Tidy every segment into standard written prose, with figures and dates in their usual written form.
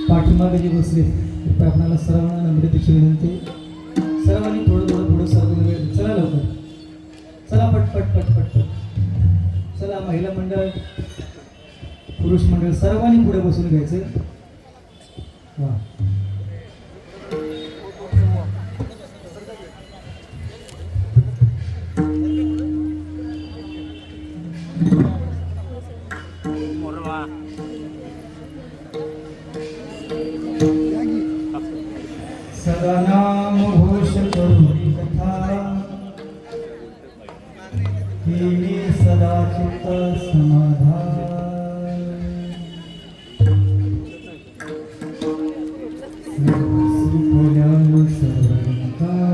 पाठीमागे जे बसले कृपया आपल्याला सर्वांना नम्रतेची विनंती, सर्वांनी थोडं थोडं पुढं सरकून वेळ. चला लवकर, चला पटपट पटपट पट. चला महिला मंडळ, पुरुष मंडळ सर्वांनी पुढे बसून घ्यायचं. वा सदा नाम घोष करुणी कथा, केली सदा चित्त समाधान. सुफल्यानु सर्वलंकार,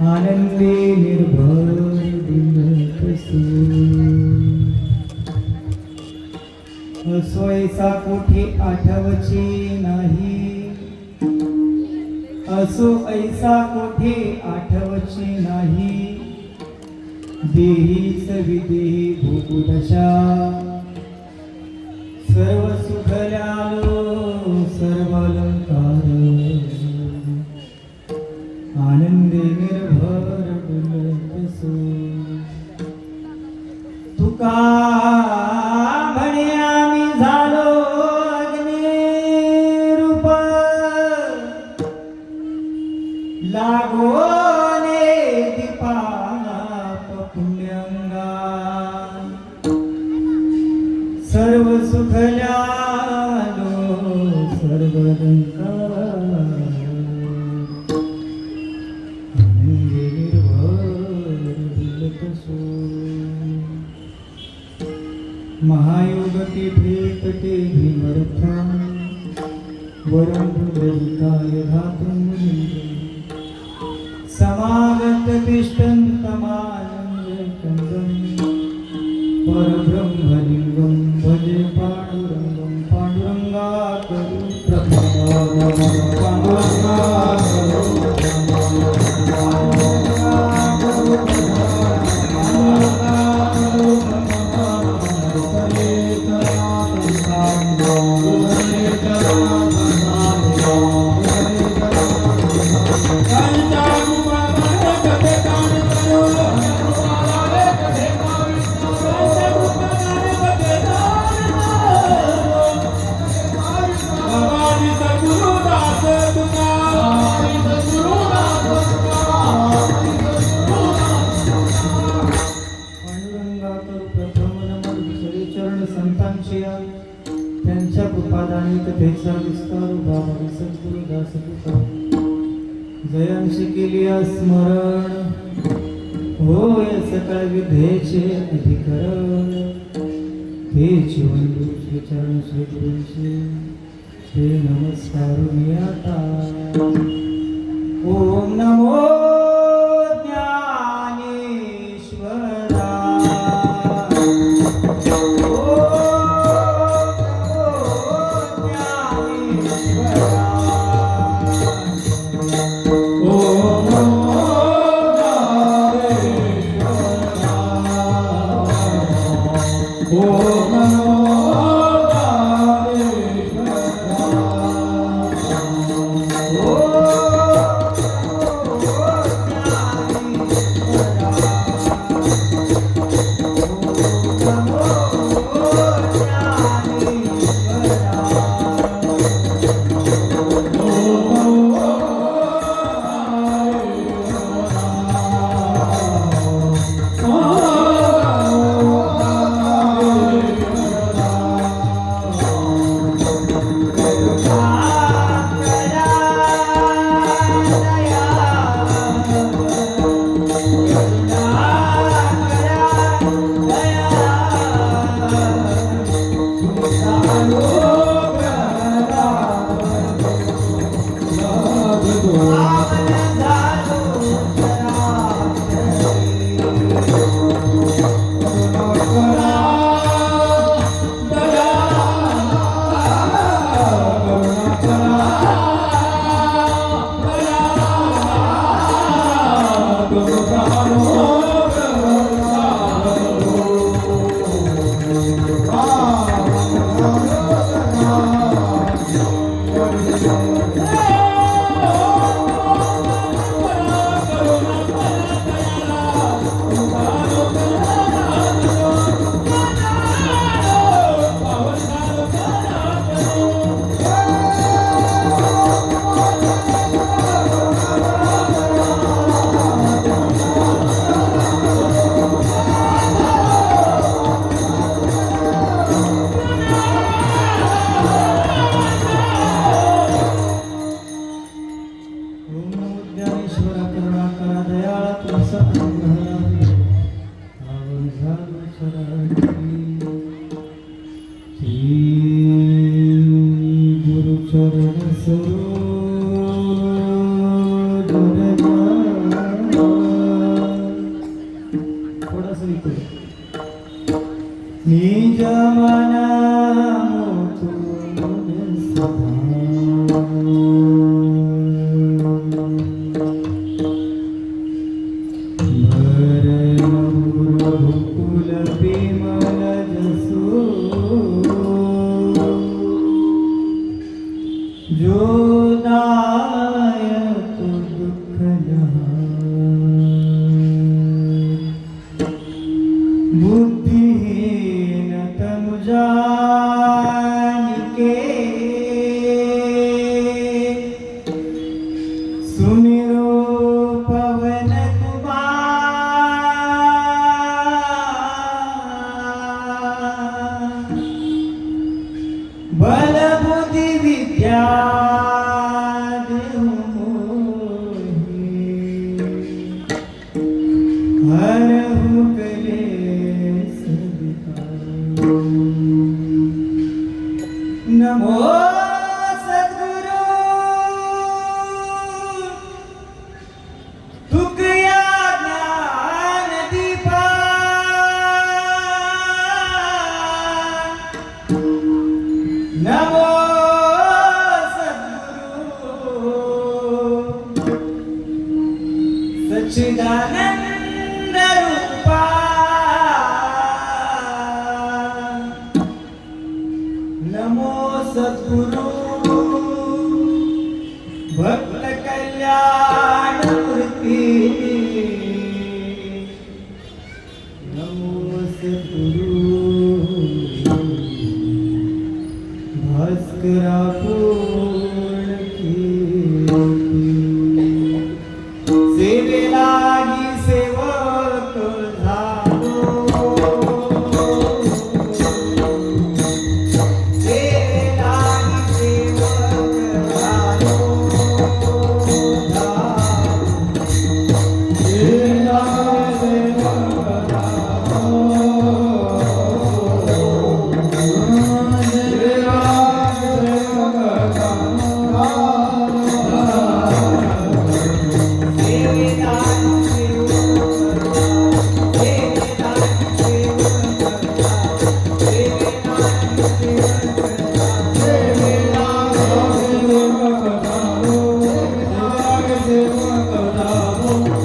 आनंदी निर्भर असो ऐसा कोठी आठवची नाही, असो ऐसा कोठी आठवची नाही. देहीच विदेही भूपुदशा, सर्व सुखल्यालो सर्व अलंकार. आनंदे निर्भर डुलतसो, तुका म्हणे आम्ही झालो अग्निरूप, लागोने दीपाप पुण्यंगा. सर्व सुखल्यालो सर्व अलंकार. आनंदे निर्भर डुलतसो, महायोग पीठे तटे भीमरथा, वरं ब्रह्मकाय धातुं मुनीन्द्र. समागत तिष्ठन्तमानन्दकन्दं, परब्रह्मलिङ्गं भजे पाण्डुरङ्गं. पाण्डुरङ्गा करो पाण्डुरङ्गा त्यांच्या कृपादानी कथेचा विस्तार बाबा सद्गुरुदास तुका. जयांशी केली स्मरण, होय सकळ विधेचे अधिकरण. हे जीवनदूत श्री चरण श्री गुरूंचे ते नमस्कार मी आता. ओम नमो Oh गुरुचरण सरोज थोडासा इकडे निज मना जो दायक दुख बुद्धिहीन तनु जानिके सुमिरो पवन कुमार बल बुद्धि विद्या हरहु कलेश विकार। नमो सद्गुरु तुकया ज्ञान दीपा नमो सच्चिदानंद रूपा नमो सद्गुरु भक्त कल्याण मूर्ति नमो सद्गुरु भास्करा पूर्ण कीर्ति सेवेलागी सेवक झालो सेवेलागी सेवक झालो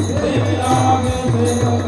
सेवेलागी सेवक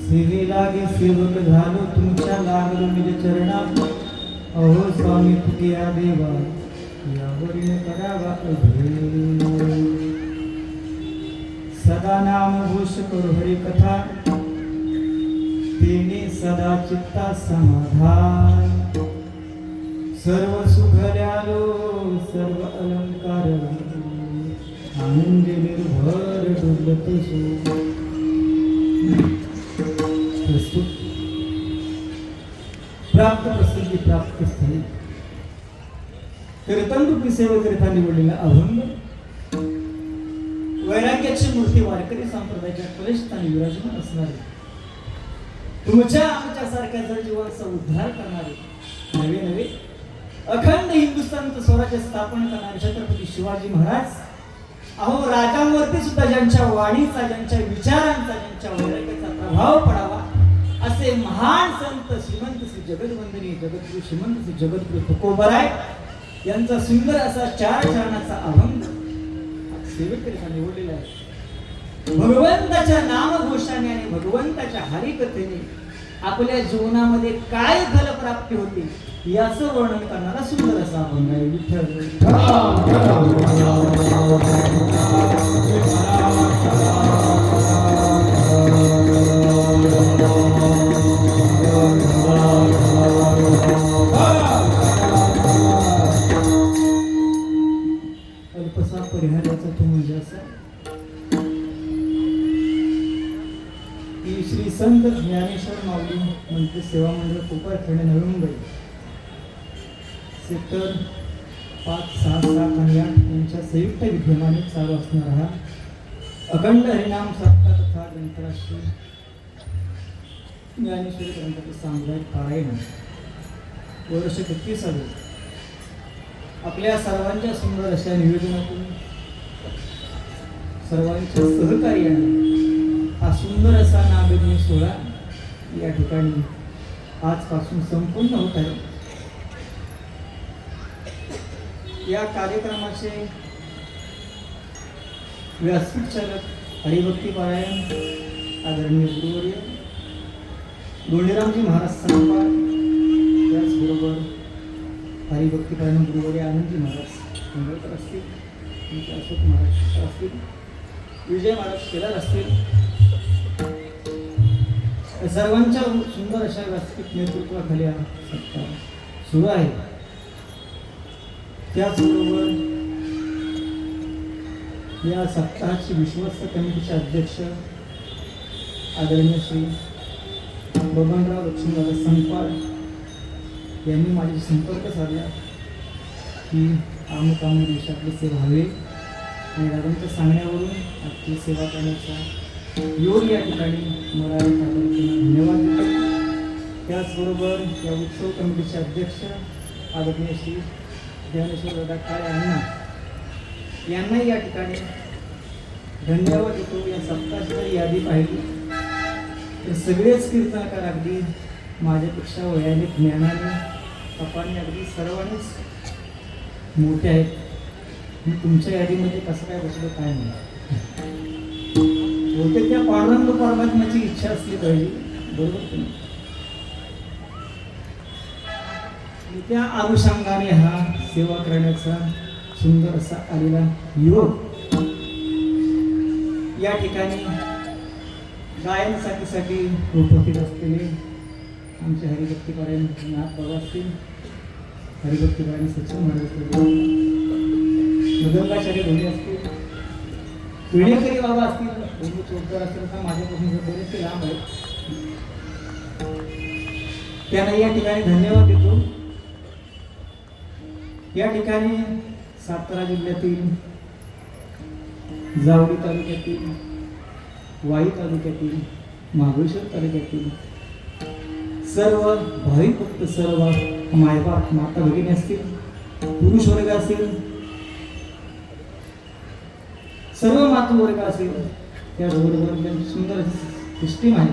सेवेलागे सेवक झालो तुमच्या लागलो निज चरणात अहो स्वामी तुकिया देवा यावरील करावा अभेद सदा नाम घोष करू हरी कथा तेने सदा चित्ता समाधान सर्व सुखल्यालो सर्व अलंकार आनंद निर्भर डुलत सो प्राप्त प्रसिद्धी प्राप्त स्थळी कीर्तन रूपी सेवेकरिता निवडलेला अभंग वैराग्याची मूर्ती वारकरी संप्रदायाच्या कनिष्ठाने विराजमान असणारे तुमच्या आमच्या सारख्या जर जीवाचा उद्धार करणारे नवे नवे अखंड हिंदुस्थानचं स्वराज्य स्थापन करणारे छत्रपती शिवाजी महाराज अहो राजांवरती सुद्धा ज्यांच्या वाणीचा ज्यांच्या विचारांचा ज्यांच्या वैराग्याचा प्रभाव पडावा असे महान संत श्रीमंत श्री जगदवंदनीय जगद्गुरु श्रीमंत श्री जगद्गुरु तुकोबराय यांचा सुंदर असा 4 चरणाचा अभंग सेवेकरिता निवडलेला आहे. भगवंताच्या नामघोषाने आणि भगवंताच्या हरिकथेने आपल्या जीवनामध्ये काय फलप्राप्ती होते याचं वर्णन करणारा सुंदर असा अभंग आहे. विठ्ठल अल्पसा परिहाराचा तो म्हणजे असा की श्री संत ज्ञानेश्वर माऊली मंत्री सेवा मंडळ कोपर खेडे नवी मुंबई सेक्टर 5, 6, 7 आणि 8 यांच्या संयुक्त विद्यमाने चालू असणारा हा अखंड हरिनाम सप्ताह तथा ग्रंथराष्ट्रीय ज्ञानेश्वरी ग्रंथाचे सामुदायिक पारायण वर्ष 31 आपल्या सर्वांच्या सुंदर अशा निवेदनातून सर्वांच्या सहकार्याने हा सुंदर असा नामयज्ञ सोहळा या ठिकाणी आजपासून संपूर्ण होत आहे. या कार्यक्रमाचे व्यासपीठ चालक हरिभक्ती पारायण आदरणीय गुरुवर्य दोंडीरामजी महाराज संपाळ, त्याचबरोबर हरिभक्ती पारायण गुरुवर्य आनंदजी महाराज मुंबईकर असतील, अशोक महाराज असतील, विजय महाराज केदार असतील, सर्वांच्या सुंदर अशा व्यासपीठ नेतृत्वाखाली हा सप्ताह सुरू आहे. त्याचबरोबर या सप्ताहाची विश्वस्त कमिटीचे अध्यक्ष आदरणीय श्री बबनराव लक्ष्मीदादा संपाळ यांनी माझी संपर्क साधला की अमुक दिवसातली सेवा हवे आणि दादांच्या सांगण्यावरून आपली सेवा करण्याचा योग या ठिकाणी मला धन्यवाद देतो. त्याचबरोबर या उत्सव कमिटीचे अध्यक्ष आदरणीय श्री ज्ञानेश्वर दादा काळे यांनाही या ठिकाणी धन्यवाद देतो. या सप्ताहाची जर यादी पाहिली तर सगळेच कीर्तनकार अगदी माझ्यापेक्षा वयाने ज्ञानाने तपाने अगदी सर्वांनीच मोठे आहेत. मी तुमच्या यादीमध्ये कसं काय बसलो काय नाही, होते त्या पांडुरंग परमात्म्याची इच्छा असली पाहिजे, बरोबर की नाही? त्या अनुषंगाने हा सेवा करण्याचा सुंदर असा आलेला योग या ठिकाणी गायन साथीसाठी उपस्थित असलेले आमचे हरिभक्ती पारायण नाथ बाबा असतील, हरिभक्ती पारायण सचिन महाराज मृदंगाचार्य धोनी असतील, विणेकरी बाबा असतील, दोन्ही चोपदार असतील, तर माझ्यापासून बरेचसे लांब आहेत, त्यांना या ठिकाणी धन्यवाद देतो. या ठिकाणी सातारा जिल्ह्यातील जावळी तालुक्यातील, वाई तालुक्यातील, महाबळेश्वर तालुक्यातील सर्व भाविक भक्त, सर्व मायबाप माता भगिनी असतील, पुरुष वर्ग असेल, सर्व मातृवर्ग असेल, त्याचबरोबर त्यांची सुंदर सिस्टीम आहे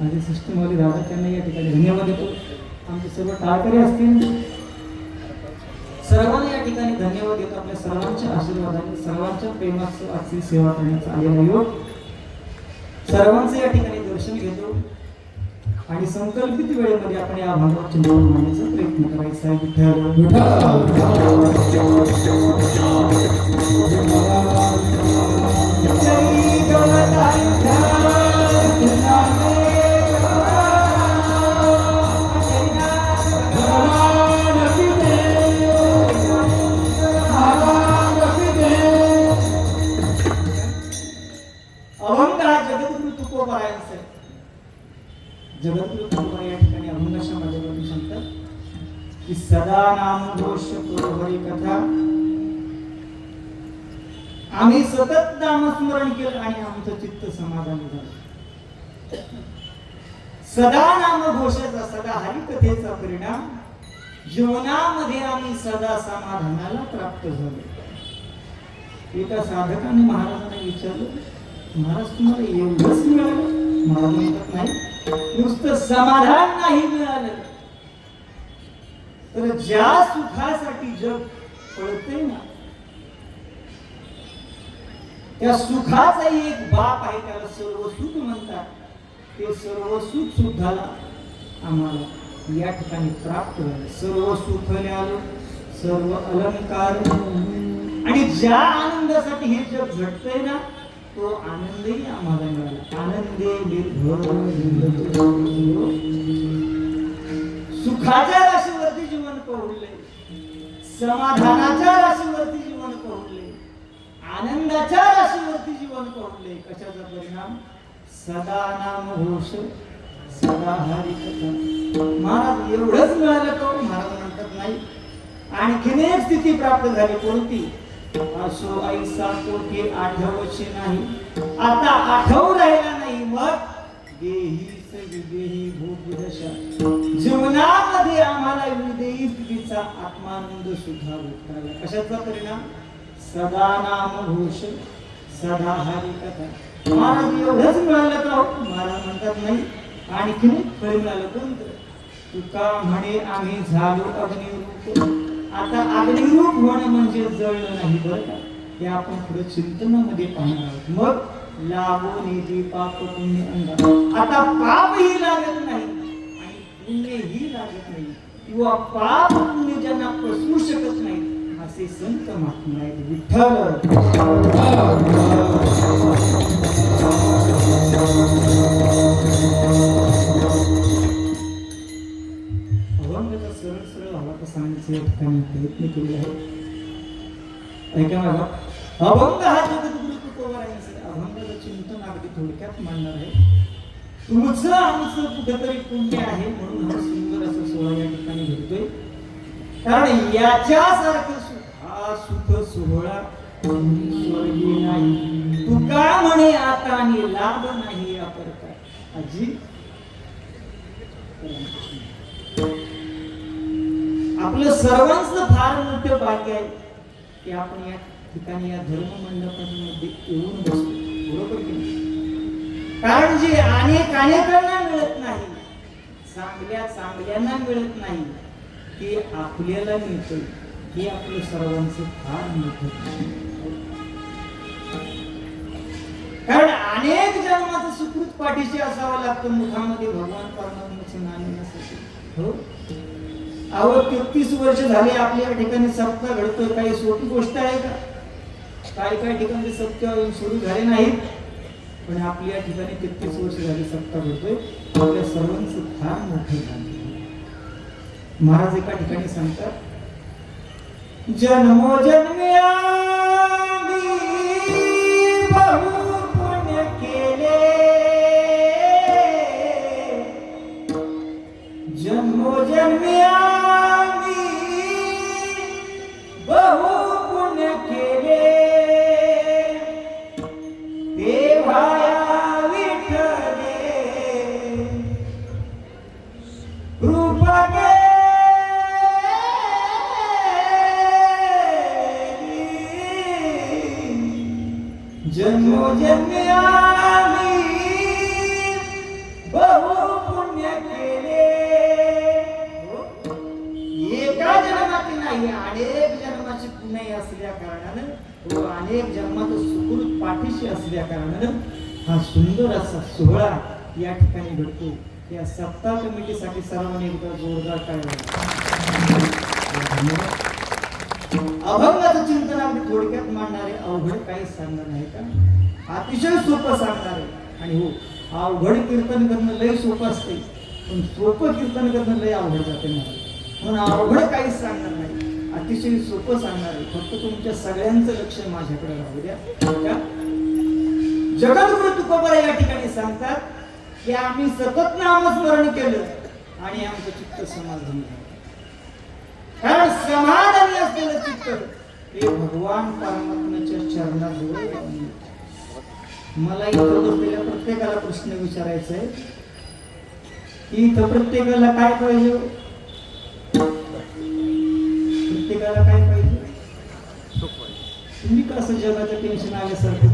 आणि सिस्टीमवाले दादा त्यांना या ठिकाणी धन्यवाद देतो. आमचे सर्व टाळकरी असतील सर्वांना या ठिकाणी धन्यवाद देतो. आपल्या सर्वांच्या आशीर्वादाने सर्वांच्या प्रेमाचं आजची सेवा करण्याचा आलेला योग सर्वांचं या ठिकाणी दर्शन घेतो आणि संकल्पित वेळेमध्ये आपण या भागावर चिंतन मांडण्याचा प्रयत्न करायचा आहे. जगद्गुरु तुकोबा या ठिकाणी अभंगाच्या माध्यमातून सांगतात की सदा नामघोष करो हरी कथा, आम्ही सतत नामस्मरण केलं आणि आमचं चित्त समाधानी झालं. सदा नामघोषाचा, सदा हरिकथेचा परिणाम जीवनामध्ये आम्ही सदा समाधानाला प्राप्त झालो. एका साधकाने महाराजांना विचारलं, महाराज तुम्हाला एवढंच मिळालं? महाराज म्हणतात नाही, नुसतं समाधान नाही मिळालं तर ज्या सुखासाठी जग पळते ना त्या सुखाचा एक बाप आहे, त्याला सर्व सुख म्हणतात. ते सर्व सुख सुद्धा आम्हाला या ठिकाणी प्राप्त झालं. सर्व सुख मिळालं, सर्व अलंकार, आणि ज्या आनंदासाठी हे जग घडतंय ना, तो आनंदही आम्हाला मिळाला. आनंदे निर्भर सुखाच्या राशीवरती जीवन पहुडले, समाधानाच्या राशीवरती जीवन पहुडले, आनंदाच्या राशीवरती जीवन पहुडले. कशाचा परिणाम? सदा नाम घोष, सदा हरी कथा. महाराज एवढंच मिळालं का? महाराज म्हणतात नाही, आणखीन एक स्थिती प्राप्त झाली. कोणती? असो ऐसा कोठे आठवचे नाही, आता आठवू राहिला नाही. मग देही विदेही भोगदशा, जीवनामध्ये आम्हाला विदेही स्थितीचा आत्मानंद सुद्धा भेटला. कशाचा परिणाम? सदा नाम घोष, सदा हरी कथा. महाराज एवढंच मिळालं का? महाराज म्हणतात नाही, आणखीन फळ मिळालं. कोणतं? तुका म्हणे आम्ही झालो अग्निरूप. आता अग्निरूप होणं म्हणजे जळलं नाही बरं का, ते आपण पुढे चिंतनामध्ये पाहणार आहोत. मग लागो निधी पाप पुण्य अंगा. आता पापही लागत नाही आणि पुण्यही लागत नाही, किंवा पाप पुण्य ज्यांना पसरू शकत नाही असे संत महात्मा आहेत. विठ्ठल अभंगाचा सरळ सरळ भावाचा सांगण्याचा ठिकाणी प्रयत्न केलेला आहे. ऐका माझा अभंग हा जगद्गुरु तुकोबारायांचा अभंगाचं चिंतन अगदी थोडक्यात मांडणार आहे. तुमचं आमचं कुठेतरी पुण्य आहे म्हणून हा सुंदर असा सोहळा या ठिकाणी घडतोय. कारण याच्यासारखं सुख हा सुख सोहळा स्वर्गी नाही. तुका म्हणे आता आणि लाभ नाही अपरता. आजी आपलं सर्वांचं फार मोठं भाग्य आहे की आपण या ठिकाणी या धर्म मंडपांमध्ये येऊन बसतो. बरोबर की नाही? कारण जे अनेकांना मिळत नाही, चांगल्यांना मिळत नाही, ते आपल्याला मिळतं. हे आपलं सर्वांचं फार मोठं. कारण अनेक जन्माचं सुकृत पाठीशी असावं लागतं मुखामध्ये भगवान परमात्म्याचं नाम येण्यासाठी. हो, अहो 33 वर्ष झाले आपल्या ठिकाणी सप्ताह घडतोय. काही सोपी गोष्ट आहे का? काही ठिकाणी सप्ताह सुरू झाले नाहीत, पण आपल्या ठिकाणी 33 वर्ष झाले सप्ताह घडतोय. आपल्या सर्वांचं फार मोठं झालं. महाराज एका ठिकाणी सांगतात, जन्मोजन्मी आम्ही बहु पुण्य केले, जन्मोजन्मी आम्ही बहु पुण्य केले, देवाया विठ्ठले कृपा केली. जन्मोजन्मी आम्ही बहु पुण्य केले. एका जन्माची नाही, अनेक जन्माची पुण्य असल्या कारणानं, अनेक जन्माचं सुकृत पाठीशी असल्या कारणानं हा सुंदर असा सोहळा या ठिकाणी घडतो. या सप्ताह कमिटीसाठी सर्वांनी एकदा जोरदार टाळ्या. अभंगाचं चिंतन आम्ही थोडक्यात मांडणार आहे. अवघड काही सांगणार नाही का? अतिशय सोपं सांगणार आहे. आणि हो, अवघड कीर्तन करणं लय सोपं असते, पण सोपं कीर्तन करणं लय अवघड जाते मला. म्हणून अवघड काही सांगणार नाही, अतिशय सोपं सांगणार आहे. फक्त तुमच्या सगळ्यांचं लक्ष माझ्याकडे राहू द्या. जगद्गुरु तुकोबा या ठिकाणी सांगतात की आम्ही सतत नामस्मरण केलं आणि आमचं चित्त समाधान झालं. कारण समाधानी असलेलं चित्त हे भगवान परमात्म्याच्या चरणाजवळ. मला इथं बसलेल्या प्रत्येकाला प्रश्न विचारायचा आहे की इथं प्रत्येकाला काय पाहिजे? प्रत्येकाला काय पाहिजे? तुम्ही कसं जगाचं टेन्शन आल्यासारखं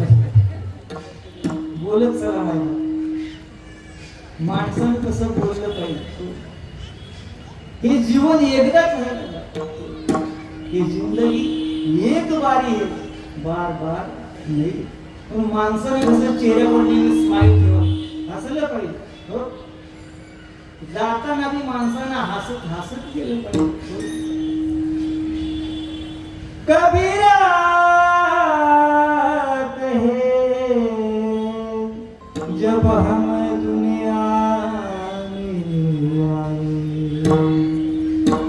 बोलत चला माहिती. माणसानं कसं बोललं पाहिजे. हे जीवन एकदाच आहे. हे जिंदगी एक बारी है, बार बार नहीं. पण माणसाने कसं चेहऱ्यावर नेहमी स्माईल ठेवा हसलं पाहिजे हो. जाताना बी माणसानं हसत हसत गेलं पाहिजे. कबीरा कहे जब हम दुनिया में आए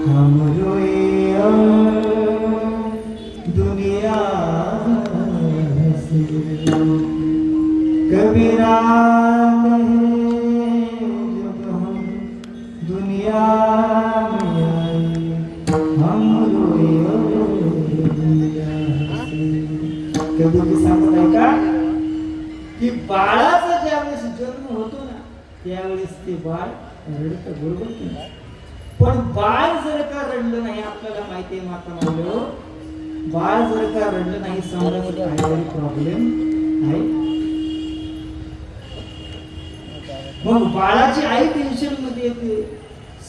हम रोए दुनिया से. कबीरा जब हम दुनिया में आए हम रोए दुनिया से. कबीर सांगत आहे का की बाळाचा ज्यावेळेस जन्म होतो ना त्यावेळेस ते बाळ रडतं बरोबर की नाही. पण बाळ जर का रडलं नाही आपल्याला माहिती आहे माता मानलो बाळ जर का रडलं नाही समजामध्ये काहीतरी प्रॉब्लेम आहे. मग बाळाची आई टेन्शन मध्ये येते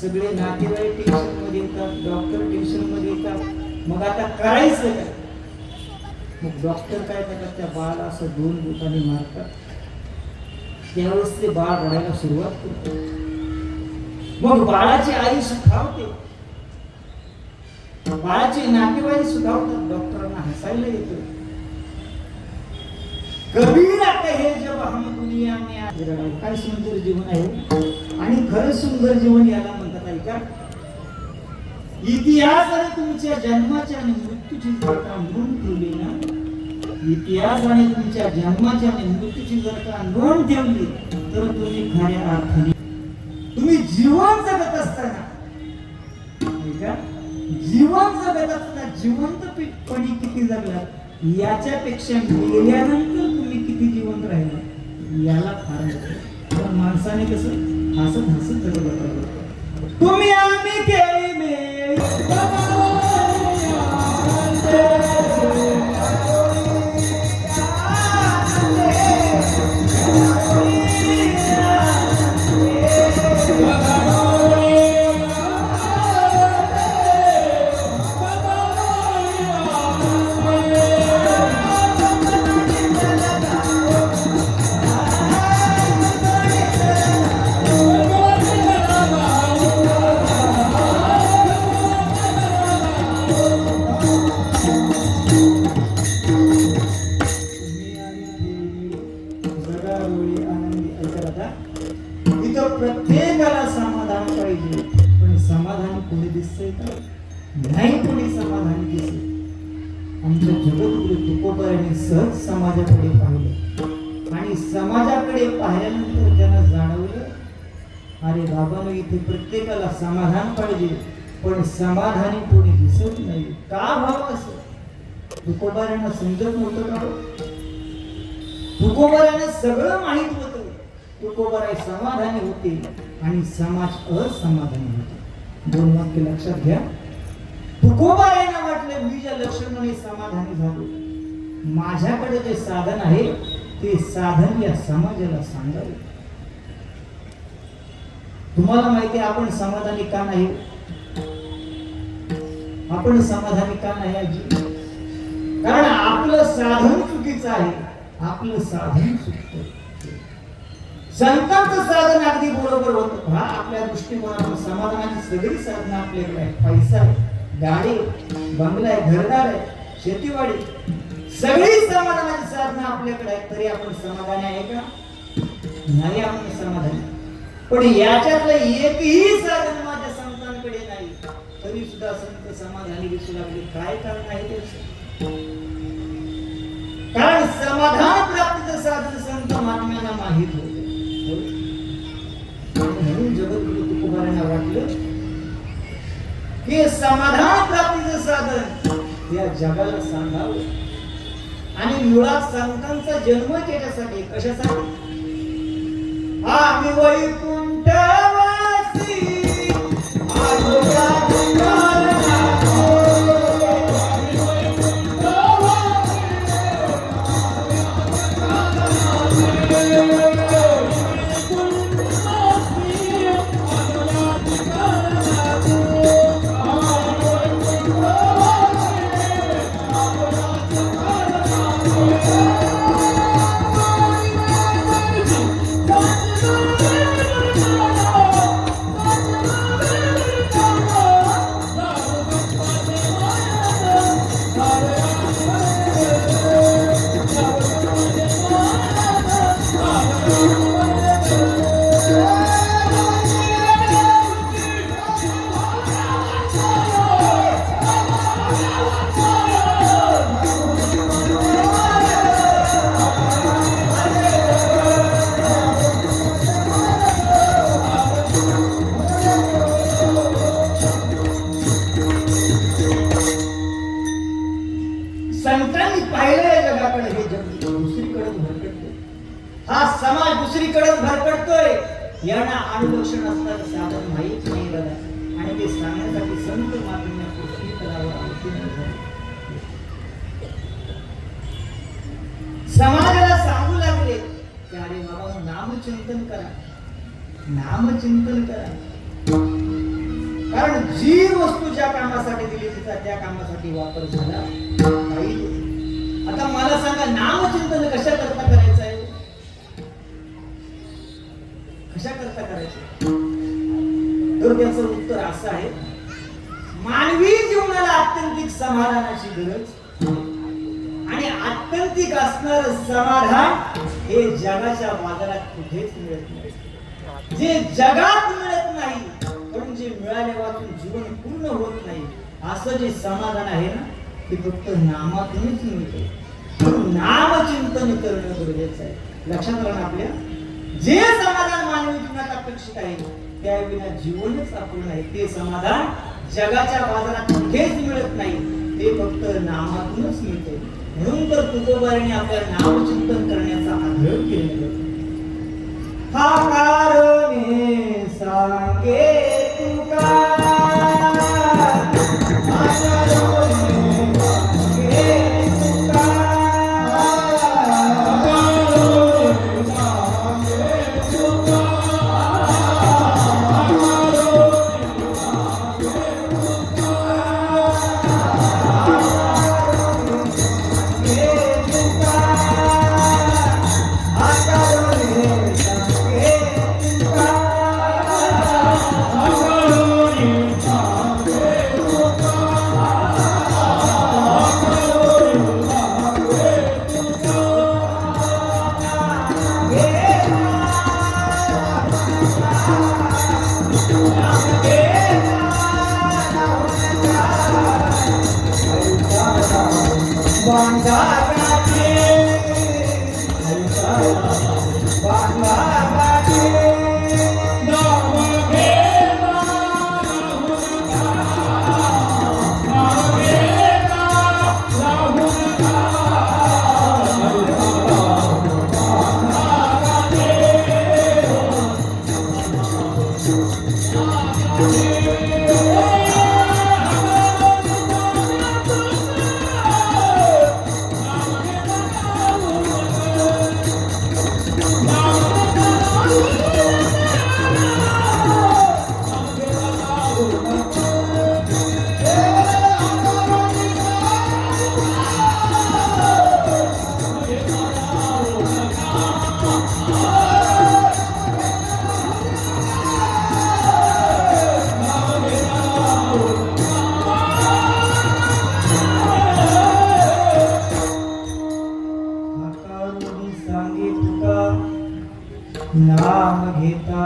सगळे नातेवाईक टेन्शन मध्ये येतात डॉक्टर टेन्शन मध्ये येतात. मग आता करायचं काय. मग डॉक्टर काय करतात त्या बाळाला असं 2 बोटाने मारतात त्यावेळेस ते बाळ रडायला सुरुवात करते. मग बाळाची आई सुखावते बाळाचे नातेवाईक सुखावतात डॉक्टरांना हसायला येतं. कबीरा कहे जब हम दुनिया में आए. काय सुंदर जीवन आहे आणि खरं सुंदर जीवन याला म्हणतात ऐका. इतिहासाने तुमच्या जन्माच्या आणि मृत्यूची जर का नोंद ठेवली ना इतिहासाने तुमच्या जन्माच्या आणि मृत्यूची जर का नोंद ठेवली तर तुम्ही खऱ्या अर्थाने तुम्ही जीवन जगत असताना ऐका जीवन जगत असताना जिवंतपणे किती जगलात याच्यापेक्षा मेल्यानंतर तुम्ही किती जिवंत राहिला याला फार पण माणसाने कसं हसत हसत जगलं पाहिजे. तुम्ही आम्ही केली मेल प्रत्येकाला समाधान पाहिजे पण समाधान कोणी दिसतंय का नाही कोणी समाधान दिसत. आमच्या जगद्गुरु तुकोबारायांनी सहज समाजाकडे पाहिलं आणि समाजाकडे पाहिल्यानंतर त्यांना जाणवलं अरे बाबांनो इथे प्रत्येकाला समाधान पाहिजे पण समाधानी कोणी दिसत नाही. का भाव असं तुकोबारायांना समजत नव्हतं का. तुकोबारायांना सगळं माहित होतं. तुकोबाराय समाधानी होते आणि समाज असमाधानी होते. 2 वाक्य लक्षात घ्या. तुकोबारायांना वाटलं मी ज्या लक्षणाने समाधानी झालो माझ्याकडे जे साधन आहे ते साधन या समाजाला सांगावे. तुम्हाला माहिती आहे आपण समाधानी का नाही. आपण समाधानी का नाही आजी. कारण आपलं साधन चुकीचं आहे. आपलं साधन चुकतं. संतांचं साधन अगदी बरोबर होतं. हा आपल्या दृष्टिकोनातून समाधानाची सगळी साधनं आपल्याकडे आहे. पैसा आहे गाडी बंगला आहे घरदार आहे शेतीवाडी सगळी समाधानाची साधनं आपल्याकडे आहे. तरी आपण समाधानी आहे का नाही. आपण समाधानी पण याच्यातलं एकही साधन माझ्या संतांकडे नाही तरी सुद्धा संत समाधानी दिसू लागले. काय कारण आहे त्याचं. कारण समाधान प्राप्तीचं साधन संत महात्म्यांना माहित होतं. म्हणून जगद्गुरु तुकोबारायांना वाटलं की समाधान प्राप्तीचं साधन या जगाला सांगावं. आणि मुळात संतांचा जन्म त्याच्यासाठी कशासाठी. आम्ही वैकुंठवासी हा समाज दुसरीकडे भरकटतोय यांना अनुलक्षण असणारं साधन माहीत नाही बघा आणि ते सांगण्यासाठी संत मातृज्ञा पृथ्वी तलावर आरती नाही झाली. समाजाला सांगू लागले की अरे बाबा नामचिंतन करा, नामचिंतन करा. कारण जी वस्तू ज्या कामासाठी दिली तिचा त्या कामासाठी वापर झाला पाहिजे. आता मला सांगा नामचिंतन कशा करता करायचं आहे, कशा करता करायचं? तर त्याचं उत्तर असं आहे, मानवी जीवनाला आत्यंतिक समाधानाची गरज आणि आत्यंतिक असणार समाधान हे जगाच्या बाजारात कुठेच मिळत नाही. जे जगात मिळत नाही पण जे मिळाल्यापासून जीवन पूर्ण होत नाही असं जे समाधान आहे ना ते फक्त नामातूनच मिळते. नामचिंतन करणं गरजेचं आहे. लक्षात राहणं आपल्या जे समाधान मानवी जीवनात अपेक्षित आहे त्याविना जीवनच अपूर्ण आहे. ते समाधान जगाच्या बाजारात कुठेच मिळत नाही, ते फक्त नामातूनच मिळते. म्हणून तर तुकोबाराने आपल्याला नामचिंतन करण्याचा आग्रह केलेला. हा कारणे सांगे तुका नाम घेता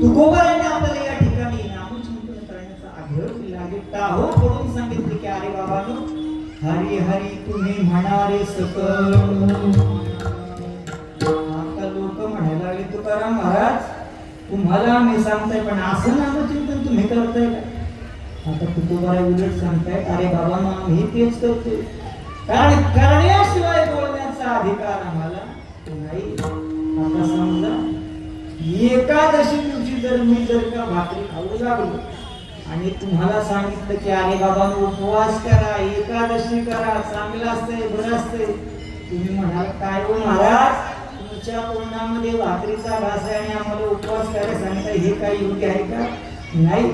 तुकोबाराने आपल्याला या ठिकाणी नामचिंतन करण्याचा आग्रह केला आहे. टाहो पडून सांगितले की अरे बाबांनो हरी हरी तुम्ही म्हणारे सकल. आता लोक म्हणायला लागले तुकाराम महाराज तुम्हाला मी सांगताय पण असं नामचिंतन तुम्ही करताय का? आता तुकोबारा उलट सांगताय अरे बाबांनो आम्ही तेच करतोय कारण करण्याशिवाय बोलण्याचा अधिकार आम्हाला नाही. आता समजा एकादशी दिवशी जर मी जर का भाकरी खाऊ लागलो आणि तुम्हाला सांगितलं की अरे बाबा उपवास करा, एकादशी करा, चांगलं असतंय बरं असतंय, तुम्ही म्हणाल काय हो महाराज तुमच्या तोंडामध्ये भाकरीचा घास आहे आणि आम्हाला उपवास करायला सांगताय, हे काही योग्य आहे का? नाही.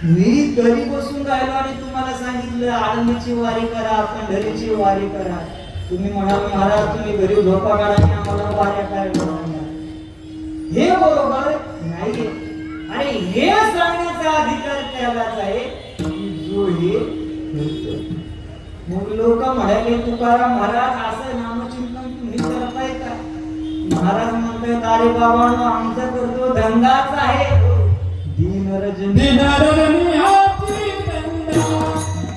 मी घरी बसून राहिलो आणि तुम्हाला सांगितलं आळंदीची वारी करा, पंढरीची वारी करा, तुम्ही म्हणाल महाराज तुम्ही घरी झोपा काढा आणि आम्हाला वाऱ्या करायला सांगा, हे बरोबर नाही. आणि हे सांगण्याचा अधिकार त्यालाच आहे जो हे करतो. मग लोक म्हणाले तुकाराम महाराज असं नामचिंतन तुम्ही करताय का? महाराज म्हणतात अरे बाबांनो आमचा करतो धंदाच आहे. दीनरजनी हाती धंदा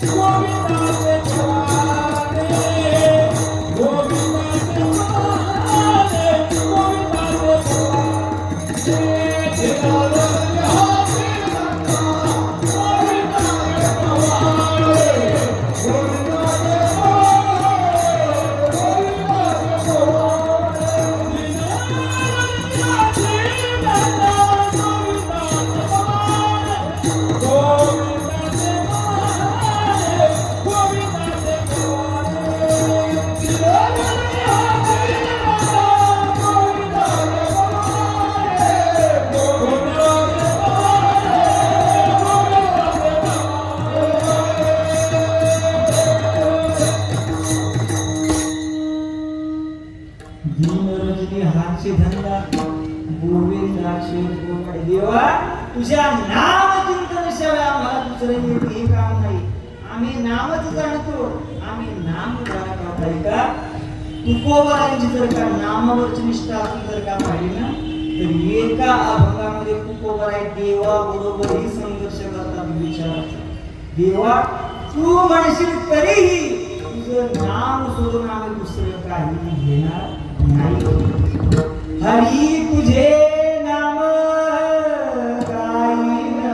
गोविंदाचे चोहारे, गोविंदाचे चोहारे, गोविंदाचे चोहारे. नामाची धंदा गोविंदाची गोड देवा तुझ्या नाम चिंतनाशिवाय आम्हाला दुसरं एकही काम नाही. आम्ही नामच जाणतो, आम्ही नाम जाणत आहे का. तुकोबारांची जर का नामावरची निष्ठा आपण जर का पाहिली ना तर एका अभंगामध्ये तुकोबाराय देवा बरोबरही संघर्ष करतात विचाराचा. देवा तू म्हणशील तरीही तुझं नाम सोडून आम्ही दुसरं काही घेणार नाही. हरी तुझे नाम काही न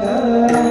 कळलं.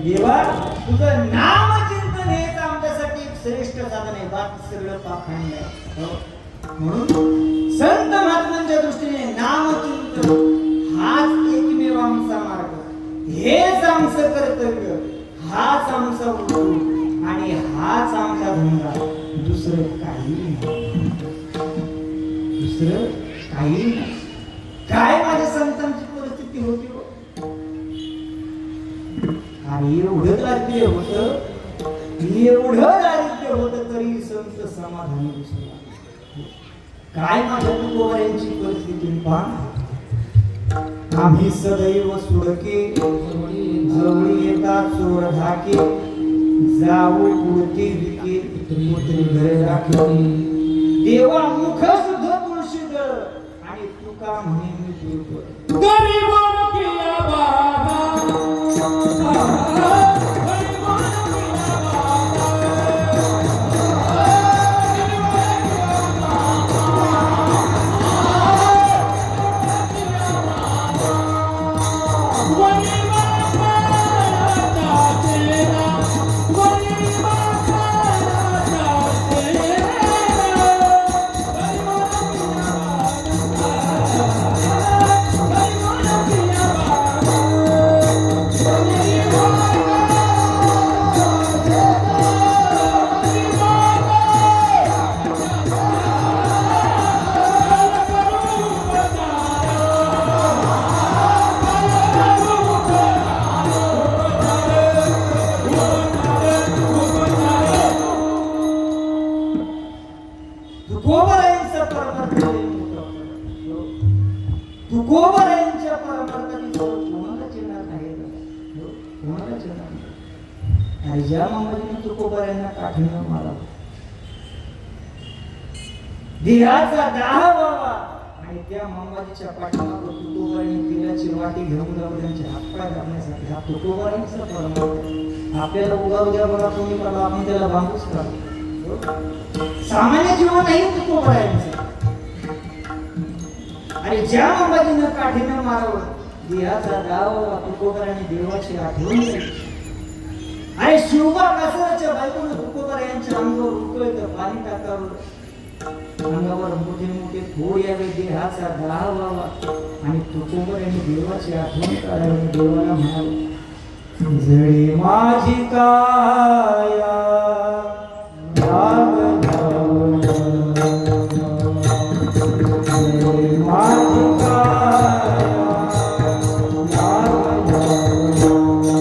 देवा तुझं नाम चिंतन हेच आमच्यासाठी श्रेष्ठ साधन आहे. बाकी सगळं पाखंड आहे. म्हणून संत महात्म्यांच्या दृष्टीने नाम चिंतन हाच एकमेव आमचा मार्ग, हेच आमचं कर्तव्य, हाच आमचा उद्योग आणि हाच आमचा धंदा. दुसरं काही नाही, दुसरं काही नाही. काय माझ्या संतांची परिस्थिती होती हो. आणि एवढं दारिद्र्य होतं तरी संत समाधानी दिसला. काय माझ्या तुकोबारांची परिस्थिती पहा. आम्ही सदैव सुडके जवळी येतात चोर धाके, जाऊ पुरती विके पुत्री घरे राखे. देवा मुख शुद्ध तुळशीद आणि तुका म्हणे मी तुरतो गरीबान केला बाबा. तुकोबारायांच्या परमार्थाची कोणालाच येणार नाही, कोणालाच येणार नाही. आणि ज्या मामाजीने तुकोबारायांना काठीनं मारा, देहाचा दाह व्हावा आणि त्या मामाजीच्या पाठीमागे तुकोबारायांनी तेलाची वाटी घेऊन जाऊन त्यांचे हातपाय दाबण्यासाठी हा तुकोबारायांचा परमार्थ. आपल्याला उगा उद्या बघा कोणी करा आपण त्याला बांबूच करा. सामान्य जीवन नाही तुकोबारायांचं. आणि ज्या मामाजीनं काठीनं मारावं, देहाचा दाव तुकोबारांनी देवाची आठवण केली. अरे शिवबा कासराच्या बायकोनं तुकोबार यांच्या अंगावर उकळतं पाणी टाकावं, अंगावर मोठे मोठे फोड यावे, देहाचा दाह व्हावा आणि तुकोबर यांनी देवाची आठवण काढावी. देवाला म्हणावे, जळी माझी काया राग लावून, जळी माझी काया राग लावून,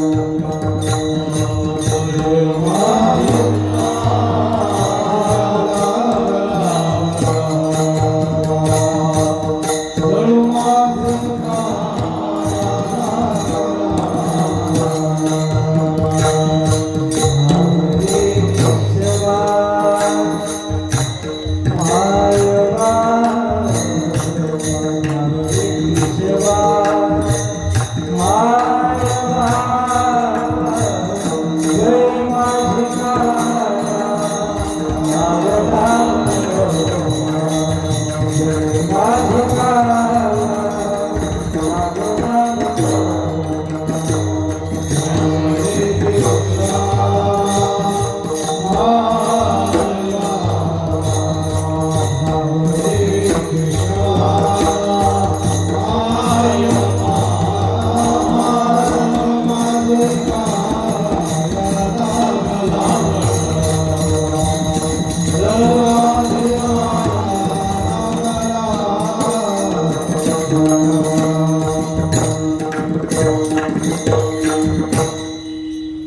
जळी माझी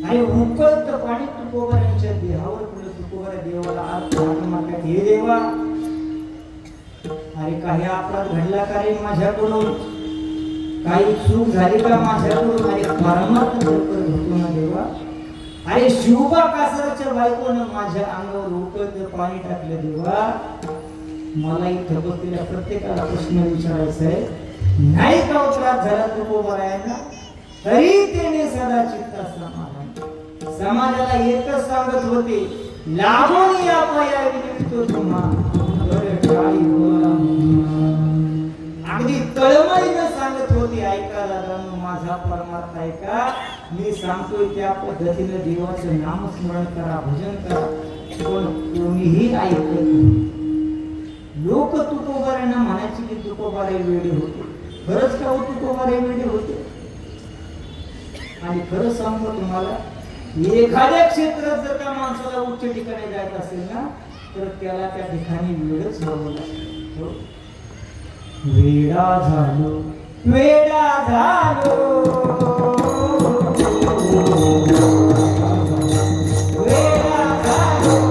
आणि उकळत पाणी तुकोबारांच्या देहावर पुढे तुकोबारा देवाला आज मागतात, हे देवा, अरे काही अपराध घडला का रे माझ्याकडून, काही चूक झाली का माझ्याकडून, अरे परमात्मा होतो ना देवा. अरे शिवबा कासराच्या बायकोनं माझ्या अंगावर उकळत पाणी टाकलं देवा. मला इथं बसलेल्या प्रत्येकाला प्रश्न विचारायचा आहे, नाही का त्रास झाला तुकोबारायांना, तरी त्याने सदा चित्ता समाधान. समाजाला एकच सांगत होते, लागून या पाया विनिवितो तुम्हा, अगदी तळमळीनं सांगत होते, ऐका दादांनो, माझा परमार्थ ऐका, मी सांगतोय त्या पद्धतीने देवाचं नामस्मरण करा, भजन करा. पण कोणीही ऐकत नाही. लोक तुकोबाऱ्यांना म्हणायचे की तुकोबारे वेडे होते. खरंच का हो तुकोबारे वेडे होते? आणि खरंच सांगतो तुम्हाला, एखाद्या क्षेत्रात जर का माणसाला उच्च ठिकाणी जायचं असेल ना, तर त्याला त्या ठिकाणी वेळच व्हावं लागतं. वेडा झालो, वेडा झालो, वेडा झालो,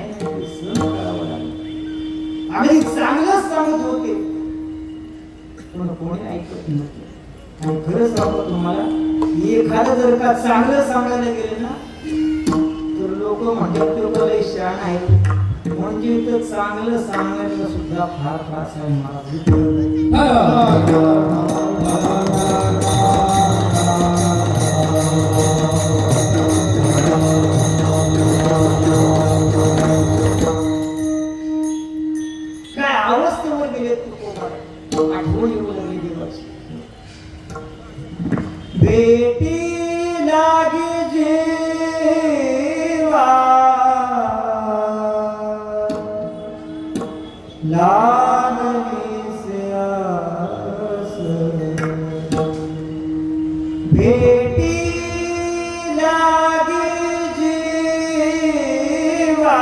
नाही ते सहन करावं लागलं. अगदी चांगलंच सांगत होते पण कोणी ऐकत नव्हतं. आणि खरं सांगतो तुम्हाला, एखादं जर का चांगलं सांगायला गेलं ना तर लोक म्हणतात तो लय शहाणा आहे. म्हणजे इथं चांगलं सांगायला सुद्धा फार त्रास आहे काय अवस्थेवर गेले तू आठवण येऊ लागली देवाची. बेटी लागे जेवा लागली से आस. बेटी लागे जेवा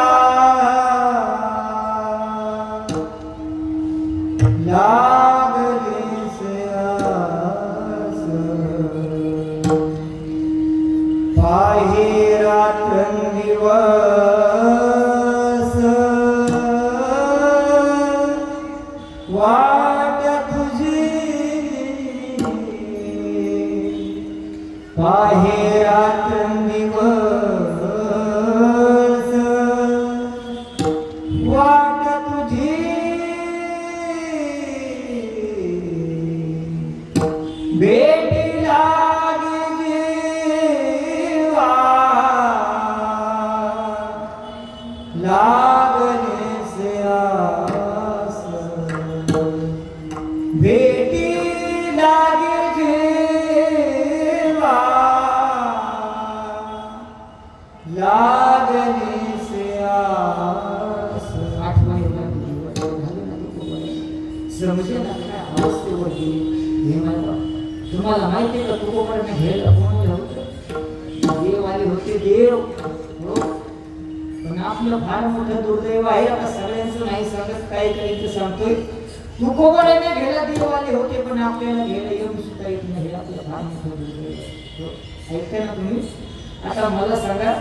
लागली से आस. पाहे रात्रंदिवस वाट तुझी. पाहे रात्रंदिवस वाट तुझी. बेटी लागे जेवा लागले से आस. बेटी लागे जेवा लागले से आस. आठवण समजे ना काय अवस्थेवर गेली हे मला. तुम्हाला माहिती आहे का तुकोबाराने घ्यायला कोण होतं? देव आले होते देव हो. पण आपलं फार मोठं दुर्दैव आहे. आता सगळ्यांचं नाही सांगत, काही काही तर सांगतोय. तुकोबाराने घ्यायला देव आले होते पण आपल्याला घ्यायला येऊन सुद्धा येत नाही. हे आपलं फार मोठं दुर्दैव आहे. ऐकताय ना तुम्ही? आता मला सांगा,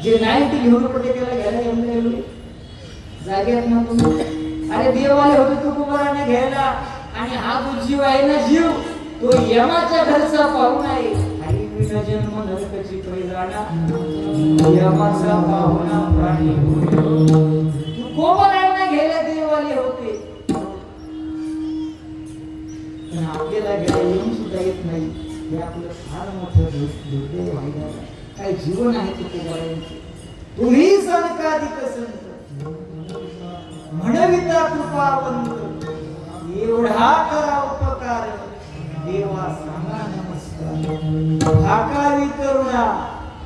जे नाही ते घेऊन पडले त्याला घ्यायला येऊन नाही जागेत ना तुम्ही? अरे देव आले होते तुकोबाराने घ्यायला आणि हा जो जीव आहे ना जीव तो यमाच्या घरचा पाहुणा आहे. हरी विना जन्म नरकाची पैजाणा यमाचा पाहुणा प्राणी होय. तुकोबाराने घ्यायला देव आले होते पण आपल्याला घ्यायला येऊन सुद्धा येत नाही. हे आपलं फार मोठं दुर्दैव आहे. काय जीवन आहे तुकोबारांचे. तुम्ही सनकाधिक संत म्हणविता कृपावंत. एवढा करा उपकार देवा सांगा नमस्कार. भाकावी करुणा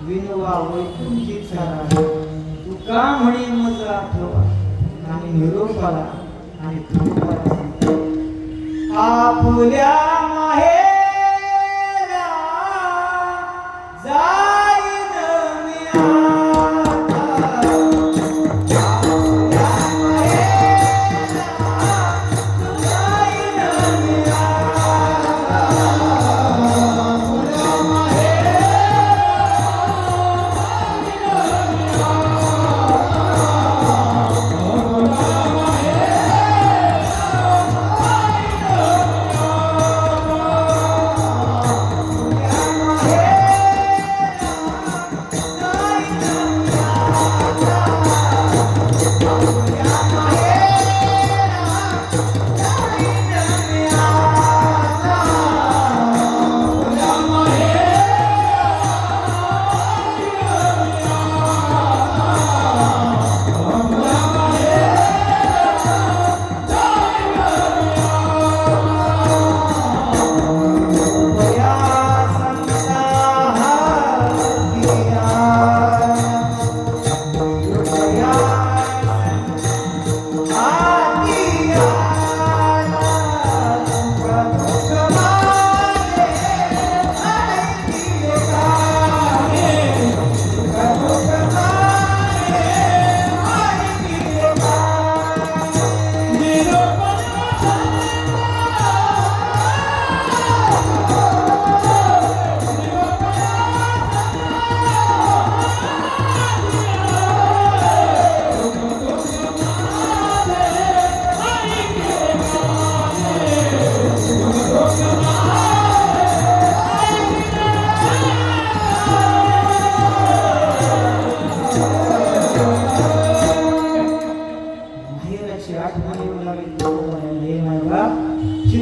विनवा वैकुंठीचा राजा. तुका म्हणे मज आठवा आणि निरोपाला आणि तुकोबाला सांगतो आपल्या माहेरा जाईन मी आता.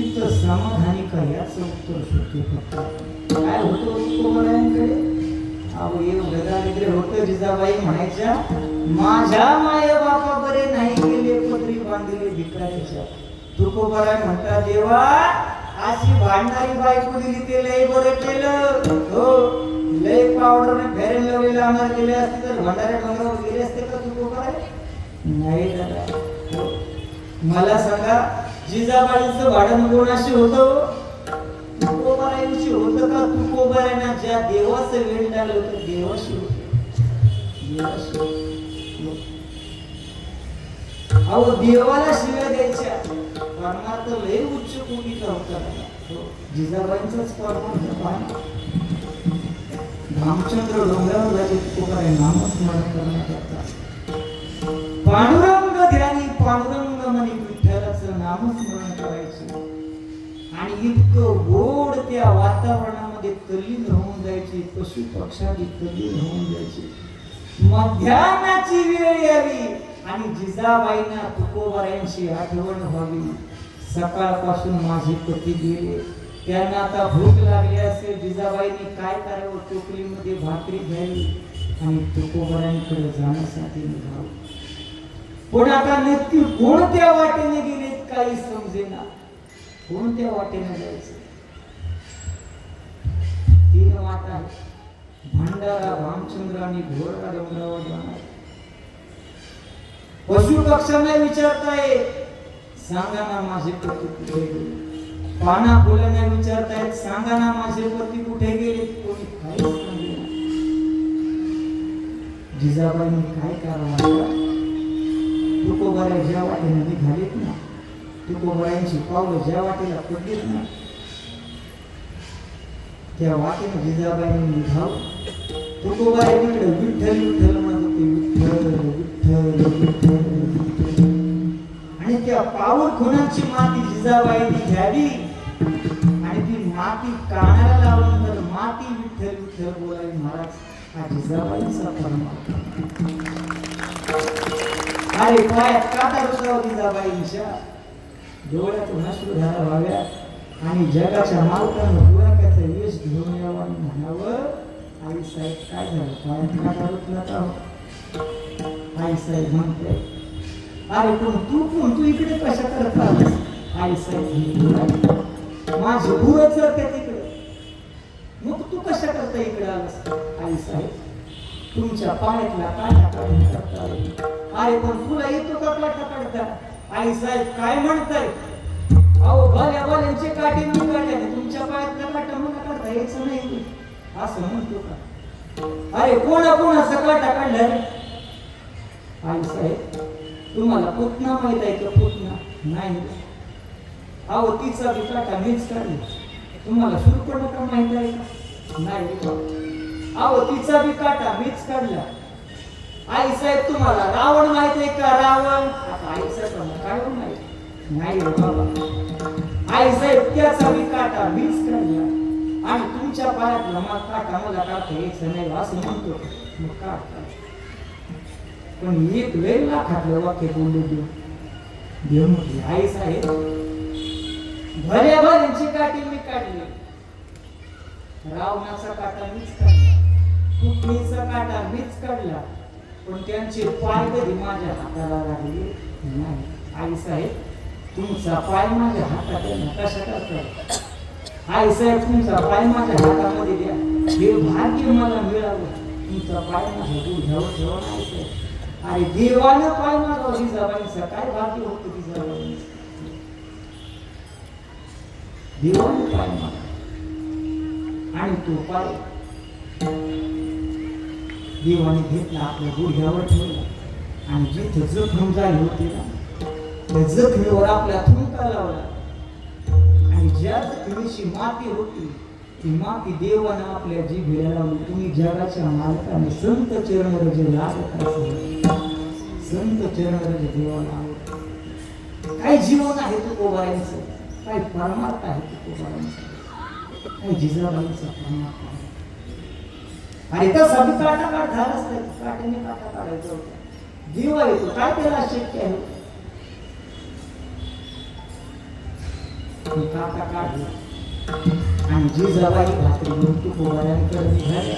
तिथं समाधानी का याचं उत्तर शोधतो फक्त. काय होतं तुकोबारायांकडे? अहो एवढं दारिद्र्य होतं, जिजाबाई म्हणायच्या माझ्या माय बापा बरे नाही गेले पदरी बांधले भिकाऱ्याच्या. तुकोबाराय म्हणतात देवा अशी भांडणारी बायको दिली ते लय बरं केलं. हो लय पावडर फेरेन लावलेला आम्हाला गेले असते तर भंडाऱ्या डोंगरावर गेले असते का तुकोबाराय? नाही दादा. हो. मला सांगा जिजाबाईंचं भाडण कोणाशी होतं? तुकोबारायांशी होतं का तुकोबारायांना ज्या देवाचं वेळ लागलं होतं देवाशी होतं? देवाशी. अहो देवाला शिव्या द्यायच्या. परमार्थ लय उच्च कोटीचा होता. जिजाबाईंचाच परमार्थ पाहा. रामचंद्र डोंगरावर जायचे तुकोबाराय नामस्मरण करण्याकरता. पांडुरंग ध्यानी पांडुरंग म्हणे विठ्ठलाचं नामस्मरण करायचे आणि इतकं गोड त्या वातावरणामध्ये तल्लीन होऊन जायचे. पशु पक्षांनी तल्लीन होऊन जायचे. मध्यान्हाची वेळ यावी आणि जिजाबाईंना तुकोबारायांची आठवण व्हावी. सकाळपासून माझे पती गेले, त्यांना आता भूक लागली असेल. जिजाबाईंनी काय करावं? टोपलीमध्ये भाकरी घ्यावी आणि तुकोबारायांकडे जाण्यासाठी निघावं. पण आता नक्की कोणत्या वाटेने गेलेत काही समजेना. कोणत्या वाटेने जायचं? 3 वाटा आहेत. भंडारा रामचंद्र आणि घोरडा डोंगरावर जाणार. पशु पक्ष्यांना विचारतायत सांगा ना माझे पती कुठे गेले. पाना फुलांना विचारतायत सांगा ना माझे पती कुठे गेले. कोणी काहीच सांगेना. जिजाबाईंनी काय करावं? तुकोबाराय ज्या वाटेने निघालेत ना, तुकोबारायांची पावलं ज्या वाटेला पडलीत ना, त्या वाटेने जिजाबाईंनी निघावं. तुकोबारायांकडे विठ्ठल विठ्ठल म्हणत होते. विठ्ठल विठ्ठल विठ्ठल. आणि त्या पाऊल खुणांची माती जिजाबाईंनी घ्यावी आणि ती माती कानाला लावल्यानंतर माती विठ्ठल विठ्ठल बोलावी. महाराज हा जिजाबाईंचा परमार्थ. अरे पायात काटा रुसावा जिजाबाईंच्या. डोळ्यातून अश्रुधारा व्हाव्या आणि जगाच्या मालकानं गुराख्याचा वेश घेऊन यावं आणि म्हणावं आई साहेब काय झालं? पायात काटा रुसला का? आई साहेब म्हणते अरे पण तू इकडे कशा करत आलास? आई साहेब माझे गुरं चरते तिकडे. मग तू कशा करता इकडे आलास? आई साहेब तुमच्या पायातला काटा काढून करता आला. अरे पण तुला येतो का काटा काढता? आई साहेब काय म्हणताय? अहो भल्या भल्यांचे काटे मी काढले, तुमच्या पायातला काटा मला काढता यायचं नाही असं म्हणतो का? अरे कोणाचा काटा काढला? आई साहेब तुम्हाला पुतना माहित आहे का? पुतना नाही. अहो तिचा बी काटा मीच काढला. तुम्हाला शूर्पणखा माहित आहे का? नाही. अहो तिचा बी काटा मीच काढला. आई साहेब तुम्हाला रावण माहित आहे का? रावण. आता आई साहेब काय माहित नाही रे बाबा. आई साहेब त्याचा बी काटा मीच काढला आणि तुमच्या पायातला काटा मला काढता यायचं नाही असं म्हणतो. मग काढता. पण एक वेळ लाखातलं वाक्य बोलले देव म्हटले आई साहेब भल्या भल्यांची काठी मी काढली. रावणाचा काटा मीच काढला, पुतणीचा काटा मीच काढला, पण त्यांचे पाय कधी माझ्या हाताला लागले नाही. आई साहेब तुमचा पाय माझ्या हातात आहे ना, कशा करता? आई साहेब तुमचा पाय माझ्या हातामध्ये द्या. हे भाग्य मला मिळालं. तुमचा पाय माझ्या गुढघ्यावर ठेवा. आई साहेब अरे देवानं पाय मागावं. जिजाबाईंचं काय भाग्य होतं? जिजाबाईंचं देवानं पाय मागा आणि तो पाय देवाने घेतला, आपल्या गुढघ्यावर ठेवला आणि जिथे जखम झाली होती ना त्या जखमीवर आपला थुंका लावला आणि ज्या जखमीची माती होती ती माती देवानं आपल्या जिभेला लावली. तुम्ही जगाच्या मालकाने संत चरण जे लागत असेल, संत चरण जे देवाला आवडत. काय जीवन आहे तुकोबारायांचं, काय परमार्थ आहे तुकोबारायांचं, काय जिजाबाईंचा परमार्थ आहे. आणि तसा बी काटा काढ झालाच नाही. काट्याने काटा काढायचा होता. जीवा येतो काय त्याला शक्य आहे? डोळ्यातून काटा काढला आणि जिजाबाई भाकरी घेऊन तुकोबाऱ्यांकडे निघाल्या.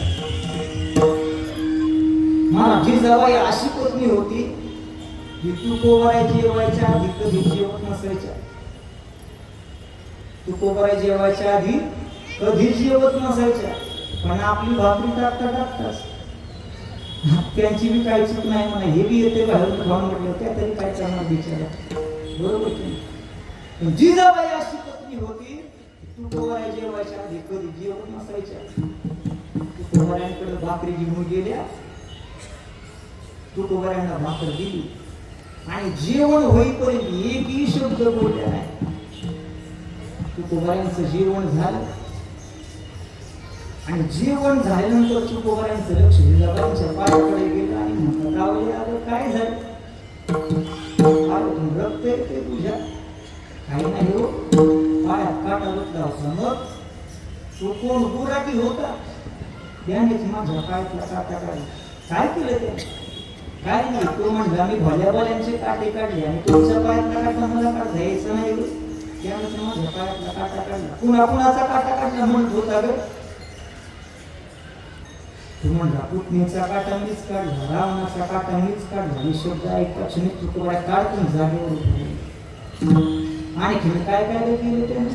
मला जिजाबाई अशी पत्नी होती की तुकोबाऱ्या जेवायच्या आधी कधी जेवत नसायच्या. तुकोबाऱ्या जेवायच्या आधी कधी जेवत नसायच्या, पण आपली भाकरी टाकता टाकताच त्यांची बी काही चूक नाही म्हणा. हे बी येते बाहेरून खाऊन म्हटलं त्या तरी काय करणार बिचारा, बरोबर की नाही? पण जिजाबाई अशी पत्नी होती तुकोबाऱ्या जेवायच्या आधी कधी जेवत नसायच्या. तुकोबाऱ्यांकडे भाकरी घेऊन गेल्या, तुकोबाऱ्यांना भाकर दिली आणि जेवण होईपर्यंत एकही शब्द बोलल्या नाही. तुकोबाऱ्यांचं जेवण झालं आणि जेवण झाल्यानंतर तुकोबाऱ्यांचं लक्ष जिजाबाईंच्या पायाकडे गेलं आणि म्हणतात, "आवळे, अगं काय झालं? अगं रक्त येते तुझ्या." "काही नाही हो, पायात काटा बसला होता." "मग तो कोण गुराटी होता त्यानेच माझ्या पायातला काटा काढला." "काय केलं त्याने?" "काय नाही, तो म्हणला मी भल्याभल्यांचे काटे काढले आणि तुमच्या पायातला काटा मला का घ्यायचा नाही गं, त्याने माझ्या पायातला काटा काढला." "कुणा कुणाचा काटा काढला म्हणत होता गं?" "तू म्हणला पुतणीचा काटा मीच काढला, रावणाचा काटा मीच काढला." मी शब्द ऐकताच तुकोबाऱ्या काढून जागेवर उभे. आणखी काय काय केलं त्याने?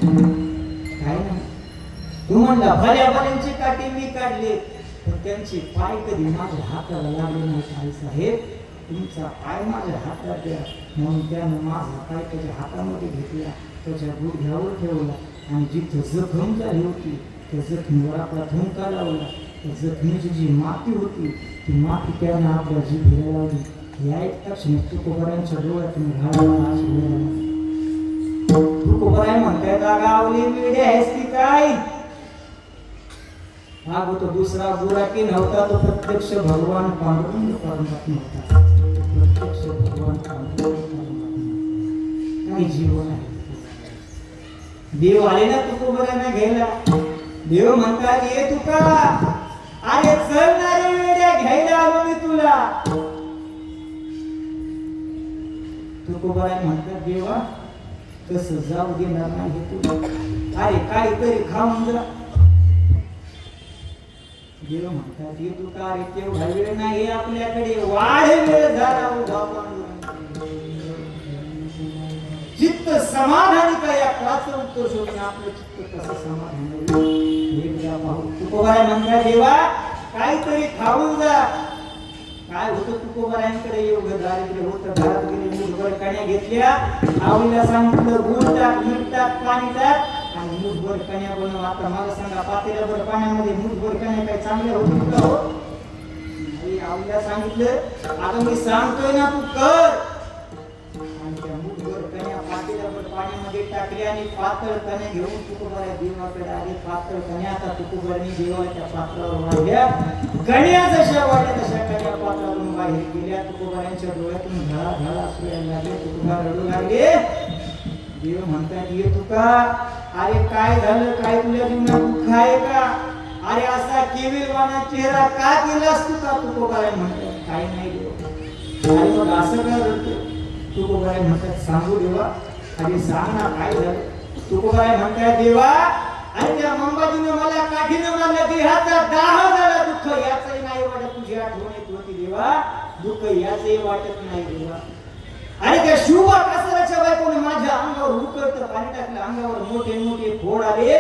"काय नाही, तू म्हणला भल्याभल्यांचे काटे मी काढले, पण त्यांचे पाय कधी माझ्या हाताला लागले नाही. आई साहेब, तुमचा पाय माझ्या हातात द्या." म्हणून त्यानं माझा पाय त्याच्या हातामध्ये घेतला, त्याच्या गुडघ्यावर ठेवला आणि जिथं जखम झाली होती त्या जखमीवर आपला थुंका लावला. त्या जखमीची जी माती होती ती माती त्यानं आपल्या जिभेला लावली. या ऐकताच तुकोबाऱ्यांच्या डोळ्यातून घालायला असं तुकोबाऱ्या म्हणतायत, "अगं आवली वेडे आहेस की काय? हा तो दुसरा गुराटी नव्हता, तो प्रत्यक्ष भगवान पांडुरंग परमात्मा होता. प्रत्यक्ष भगवान पांडुरंग परमात्मा. काही जीवन आहे. देव आले ना तुकोबाऱ्यांना घ्यायला. देव म्हणतात, "ये तुका, अरे चल ना रे वेड्या, घ्यायला आलो मी तुला." तुकोबाऱ्या म्हणतात, "देवा, तसं जाऊ देणार नाही तुला. अरे काहीतरी खाऊन जा." देव म्हणतात, "ये तुका, अरे तेवढा वेळ नाही आपल्याकडे, वाढ वेळ झाला उभा पांडुरंग. चित्त समाधानी काय याचं उत्तर शोधून आपलं चित्त कसं समाधान होईल एकदा पाहू." तुकोबाऱ्या म्हणतात, "देवा, काहीतरी खाऊन जा." काय होतं तुकोबाऱ्यांकडे एवढं दारिद्र्य होतं. घरात गेले, मुठभर कण्या घेतल्या, आवडीला सांगितलं गुळ टाक, मीठ टाक, पाणी टाक आणि मुठभर कण्या बनव. आता मला सांगा, पातेल्याभर पाण्यामध्ये मुठभर कण्या काय चांगल्या होतील का हो? आवडीला सांगितलं, "आता मी सांगतोय ना, तू कर." आणि त्या मुठभर कण्या पातेल्याभर पाण्यामध्ये टाकल्या आणि पातळ कण्या घेऊन तुकोबाऱ्या देवाकडे आले. पातळ कण्या आता तुकोबाऱ्यांनी देवाच्या पात्रावर वाढल्या. कण्या जशा वाढल्या तशा कण्या पात्रावरून बाहेर गेल्या. तुकोबाऱ्यांच्या डोळ्यातून घळा घळा असू यायला लागले. तुकोबा रडू लागले. देव म्हणतात, "ये तुका, अरे काय झालं? काय तुझ्या जीवनात दुःख आहे का? अरे असा केविलवाना चेहरा का केलास तुका?" तुकोबाऱ्या म्हणतात, "काही नाही देव." "अरे मग असं का रडतो?" तुकोबाऱ्या म्हणतात, "सांगू देवा, अरे सांग ना काय झालं?" तुकोबाऱ्या म्हणतात, "देवा, अरे त्या मंबाजीने मला काठीनं मारलं, देहाचा दाह झाला. दुःख याचंही नाही वाटत, तुझी आठवण येत होती देवा, दुःख याचंही वाटत नाही देवा. अरे त्या शिवबा कासराच्या बायकोने माझ्या अंगावर उकळतं पाणी टाकलं, अंगावर मोठे मोठे फोड आले,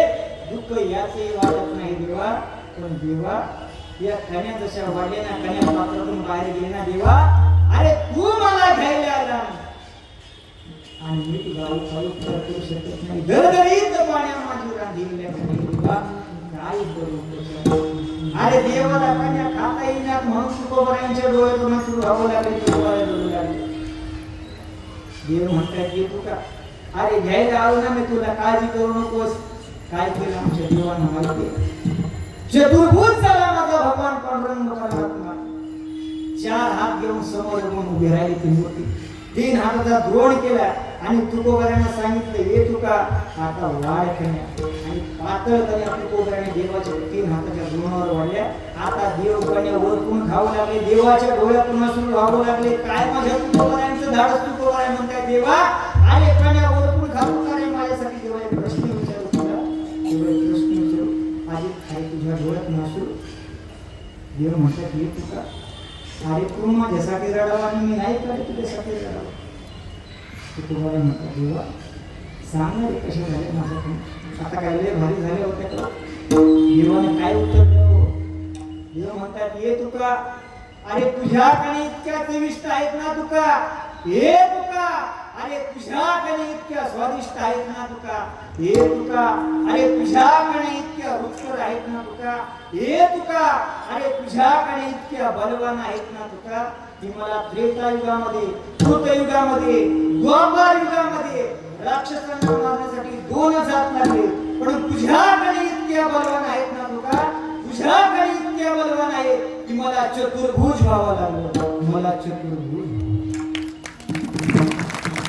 दुःख याचंही वाटत नाही देवा. पण देवा, या कण्या जशा वाढल्या ना, कण्या पात्रातून बाहेर गेले ना देवा, अरे तू मला घ्यायला आला आणि मी तुला उत्तर करू शकत नाही. दरदरीत पाण्या माझी रांधलेल्या देवा, काय करू?" अरे देवाला कन्या खाता येईना म्हणून तुकोबाऱ्यांच्या डोळ्यातून अश्रू व्हावं लागले. तुकोबाऱ्या रडू लागले. देव म्हणतात, "ये तुका, अरे घ्यायला आलो ना मी तुला, काळजी करू नकोस." काय केलं आमच्या देवानं माहिती? चतुर्भुज झाला माझा भगवान पांडुरंग परमात्मा. 4 हात घेऊन समोर येऊन उभी राहिली ती मूर्ती. 3 हाताचा द्रोण केला आणि तुकोबाऱ्यांना सांगितलं, "ये तुका, आता वाढ कन्या." आणि पातळ कन्या तुकोबाऱ्याने देवाच्या 3 हाताच्या द्रोणावर वाढल्या. आता देव कन्या वरतून खाऊ लागले, देवाच्या डोळ्यातून अश्रू वाहू लागले. काय माझ्या तुकोबाऱ्यांचं धाडस? तुकोबाऱ्या म्हणतात, "देवा, अरे कन्या वरतून खाऊ का रे माझ्यासाठी?" देवा एक प्रश्न देव म्हणतात ये तुका अरे तू माझ्यासाठी रडावा आणि मी नाही करे तुझ्यासाठी रडावा. ते तुम्हाला म्हणतात देवा सांगणार कसे झाले माझ्याकडून आता काय लय भारी झाले होते का. देवाने काय उत्तर द्यावं. देव म्हणतात ये तुका अरे तुझ्याकडे इतक्या चविष्ट आहेत ना तुका. हे तुका अरे तुझ्याकडे इतक्या स्वादिष्ट आहेत ना तुका. हे तुका अरे तुझ्याकडे इतक्या रुचकर आहेत ना तुका. हे तुका अरे तुझ्याकडे इतक्या बलवान आहेत ना तुका की मला त्रेतायुगामध्ये कृतयुगामध्ये द्वापार युगामध्ये राक्षसांना मारण्यासाठी 2000 लागले. पण तुझ्याकडे इतक्या बलवान आहेत ना तुका. तुझ्याकडे इतक्या बलवान आहे की मला चतुर्भुज व्हावं लागलं. मला चतुर्भुज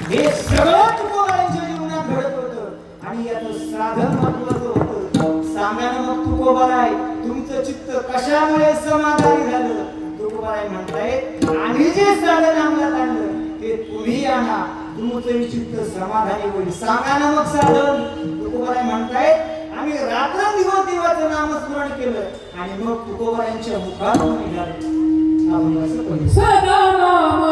हे सगळं तुकोबारांच्या जीवनात घडत होतं आणि याचं साधन महत्वाचं होतं. सांगा ना मग तुकोबाराय तुमचं चित्त कशामुळे समाधानी झालं. तुकोबाराय म्हणतायत आम्ही जे साधन अंमलात आणलं ते तुम्ही आणा तुमचं चित्त समाधानी होईल. सांगा ना मग साधन. तुकोबाराय म्हणतायत आम्ही रात्रंदिवस देवाचं नामस्मरण केलं आणि मग तुकोबारांच्या मुखातून निघाले. आपण असं करू सदा नाम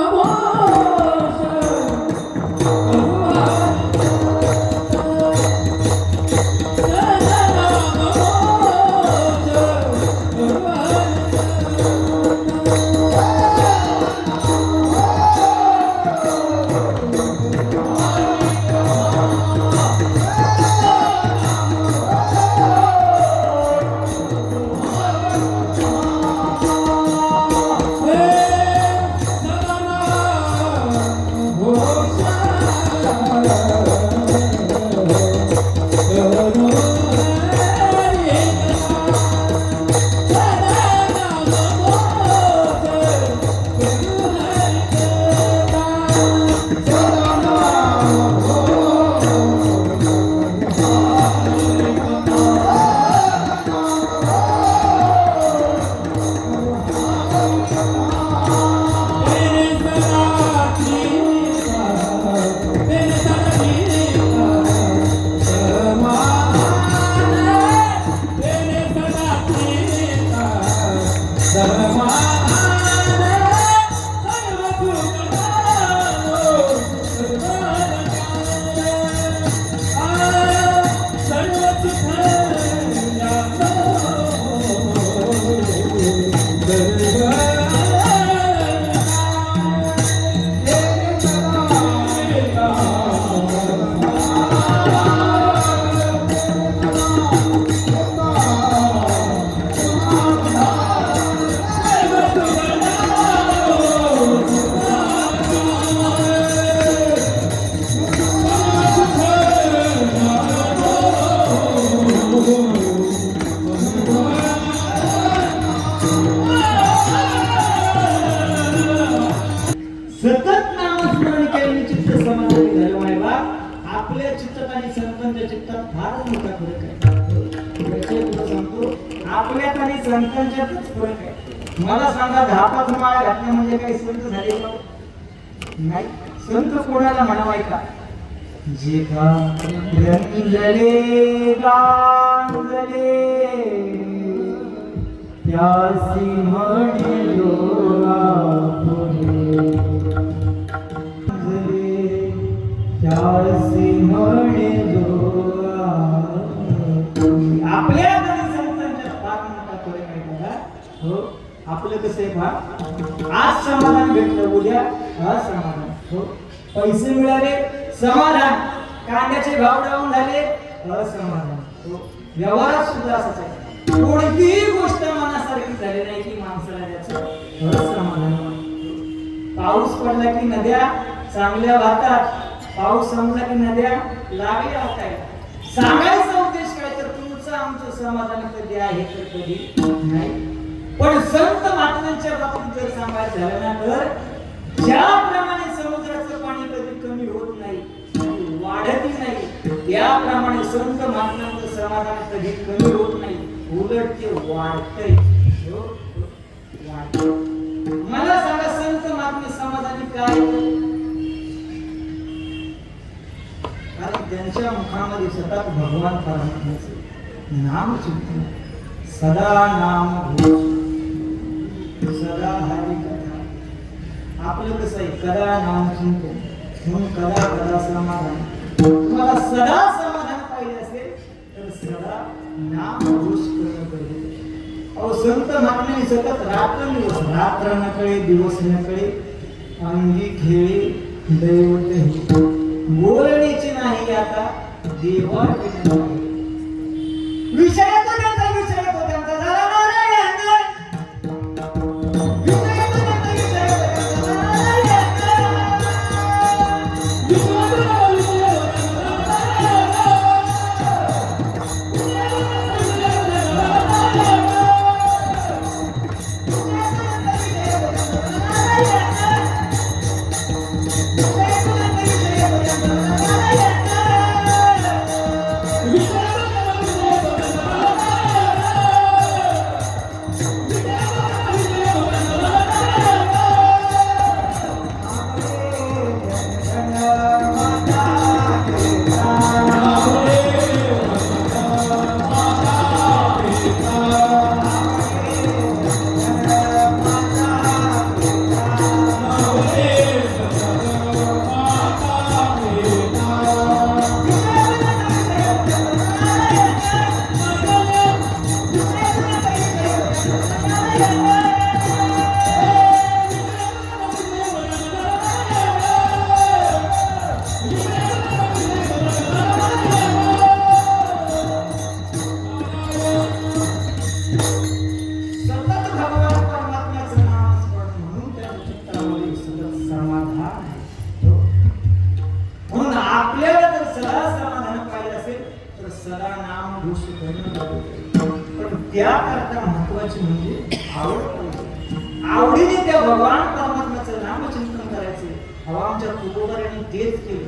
सतत नामस्मरण केल्याने चित्त समाधानी झालं. माय बाप आपल्या चित्तात आणि संतांच्या चित्तात फार मोठा फरक आहे. याचे तुला सांगतो आपल्यात आणि संतांच्यातच फरक आहे. मला सांगा 10-5 माळा घातल्या म्हणजे काही संत झाले का. नाही. संत कोणाला म्हणावाय का जे का रंगले गांगले त्यासी म्हणे लोका पुढे त्यासी म्हणे लोका. आपल्या आणि संतांच्या फार मोठा फरक आहे बघा. हो आपलं कसं आहे फार आज समाधान भेटलं उद्या असमाधान. हो पैसे मिळाले समाधान. कांद्याचे भाव डाऊन झाले असमाधान. हो व्यवहारात सुद्धा असंच आहे. कोणतीही गोष्ट मनासारखी झाली नाही की माणसाला त्याचं असमाधान वाटतं. पाऊस पडला की नद्या चांगल्या वाहतात. पाऊस संपला की नद्या लागल्या वाहतात. सांगायचा उद्देश काय तर तुमचं आमचं समाधान कधी आहे तर कधी नाही. पण संत महात्म्यांच्या बाबतीत जर सांगायचं झालं ना तर ज्याप्रमाणे समुद्राचं पाणी कधी कमी होत नाही वाढतही नाही त्याप्रमाणे संत महात्म्यांचं समाधान कधी कमी होत नाही उलट ते वाढतंय. मला सांगा संत महात्मे समाधानी काय. कारण त्यांच्या मुखामध्ये सतत भगवान परमात्म्याचे नाम चिंतन सदा नाम घोष. सदा हरी कथा. आपलं कसं आहे, कदा नाम चिंतन म्हणून कदा कदा समाधान. तुम्हाला सदा समाधान पाहिजे असेल तर सदा नाम घोष करणं गरजेचं. अहो संत महात्म्याने सतत रात्र न कळे दिवस न कळे अंगी खेळे दैवत हे. बोलण्याचे नाही आता देवा विषय तो त्यांचा झाला नारायण. विषय तो त्यांचा विषय तो त्यांचा झाला नारायण. त्याकरता महत्वाचे म्हणजे आवडीने त्या भगवान परमात्म्याचं नामचिंतन करायचे. हवा आमच्या तुकोबारांनी तेच केलं.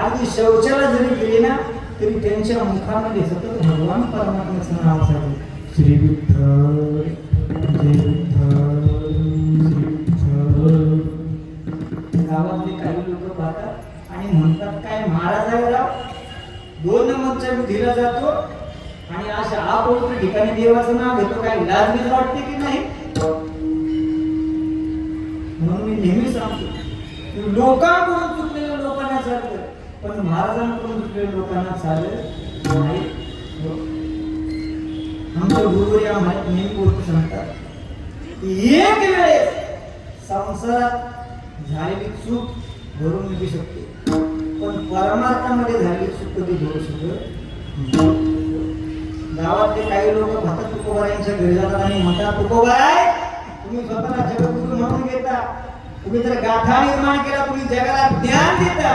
अगदी शौचाला जरी गेले ना तरी त्यांच्या मुखामध्ये सतत भगवान परमात्म्याचं नाव असायचं. श्री विठ्ठल जय विठ्ठल श्री विठ्ठल. गावातले काही लोक पाहतात आणि म्हणतात काय महाराज आहे राव, 2 नंबरच्या विधीला जातो आणि अशा अपवित्र ठिकाणी देवाचं नाव घेतो, काही लाजमीच वाटते की नाही. म्हणून मी नेहमी सांगतो लोकांकडून चुकलेल्या लोकांना चालतं पण महाराजांकडून चुकलेल्या लोकांना चालत नाही. आमच्या गुरुवर आम्हाला नेहमी गोष्ट सांगतात की एक वेळेस संसारात झालेली चूक भरून निघू शकते पण परमार्थामध्ये झालेली चूक कधी भरू शकत नाही. गावातले काही लोक भक्त तुकोबारायांच्या घरी जातात आणि म्हणतात तुकोबाराय तुम्ही स्वतःला जगद्गुरु म्हणून घेता, तुम्ही तर गाथा निर्माण केला, तुम्ही जगाला ज्ञान देता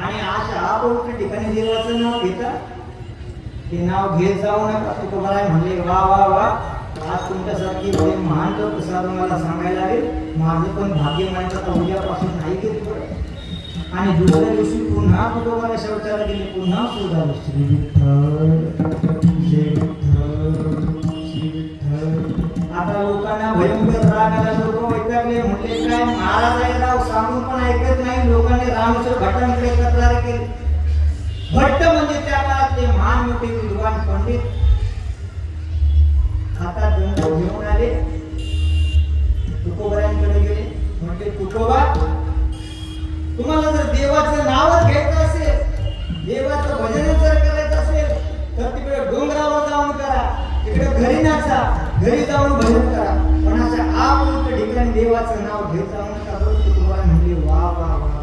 आणि अशा अपवित्र ठिकाणी देवाचं नाव घेता. ते नाव घेत जाऊ नका. तुकोबाराय म्हणले वा वा वा, आज तुमच्यासारखी महान लोक साधू मला सांगायला लागेल. माझं पण भाग्य मानायचं उद्यापासून नाही घेत बरं. आणि दुसऱ्या दिवशी पुन्हा तुकोबारा शौचाला गेले, पुन्हा सुरू झालं श्री विठ्ठल जय विठ्ठल श्री विठ्ठल. आता लोकांना भयंकर राग आला. लोक वैतागले, म्हणले काय महाराज आहे राव, सांगून पण ऐकत नाही. लोकांनी रामेश्वर भट्टांकडे तक्रार केली. भट्ट म्हणजे त्या काळातले महान मोठे विद्वान पंडित हातात दंड घेऊन आले, तुकोबारांकडे गेले. म्हटले तुकोबा, तुम्हाला जर देवाचं नावच घ्यायचं असेल, देवाचं भजन जर करायचं असेल तर तिकडे डोंगरावर जाऊन करा, तिकडे घरी नाचा, घरी जाऊन भजन करा, पण अशा अपवित्र ठिकाणी देवाचं नाव घेत जाऊ नका. तुकोबा म्हणले वा वा वा,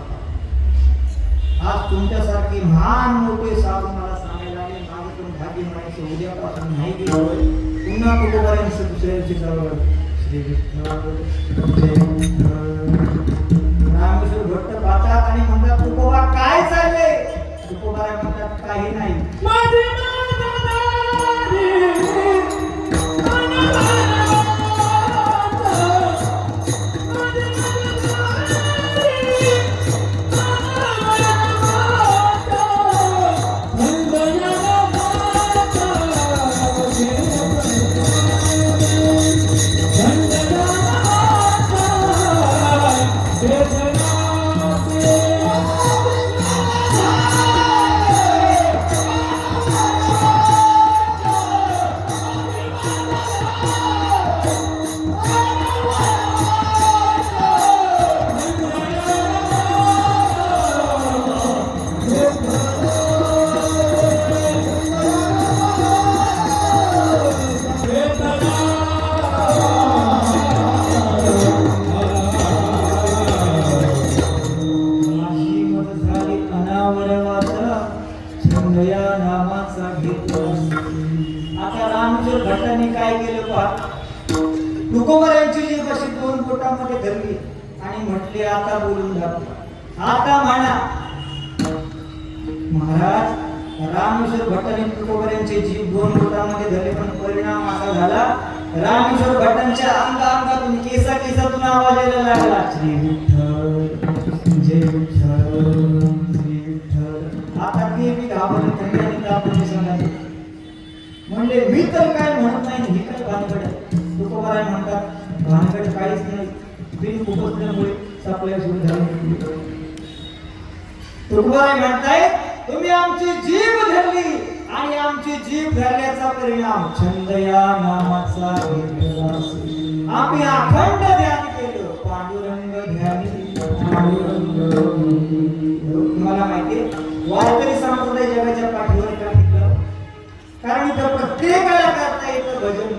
आज तुमच्यासारखे महान मोठे साधू मला सांगायला लागले. माझं पण भाग्य म्हणायचं उद्यापासून नाही गेलं. पुन्हा तुकोबारांचं दुसऱ्याची चळवळ श्री विठ्ठल जय विठ्ठल. रामेश्वर भट्ट पाहतात आणि म्हणतात तुकोबा काय चाललंय. तुकोबारा म्हणतात काही नाही. काय केलं पहा. तुकोबरायांची जी अशी 2 बोटांमध्ये धरली आणि म्हटले आता बोलून दाखवा, आता म्हणा. महाराज रामेश्वर भट्टाने तुकोबरायांची जीभ 2 बोटांमध्ये धरले, पण परिणाम असा झाला रामेश्वर भट्टांच्या अंगातून केसातून आवाज यायला लागला, श्री विठ्ठल जय विठ्ठल श्री विठ्ठल. आता ते बी घाबरले, त्यांनी आणि कापून सांगायचे. म्हणले मी तर काय म्हणत नाही, ही काय भानगड आहे. तुकोबराय म्हणतात भानगड काहीच नाही, बिन उपसल्यामुळे सापल्या सुरू झाली. तुकोबराय म्हणताय तुम्ही आमची जीभ धरली आणि आमची जीभ धरल्याचा परिणाम छंद या नामाचा घेतला असेल. आम्ही अखंड ध्यान केलं, पांडुरंग ध्यानी पांडुरंग. तुम्हाला माहितीये वारकरी संप्रदाय जगाच्या पाठीवर का टिकलं? कारण इथं प्रत्येकाला करता येतं भजन,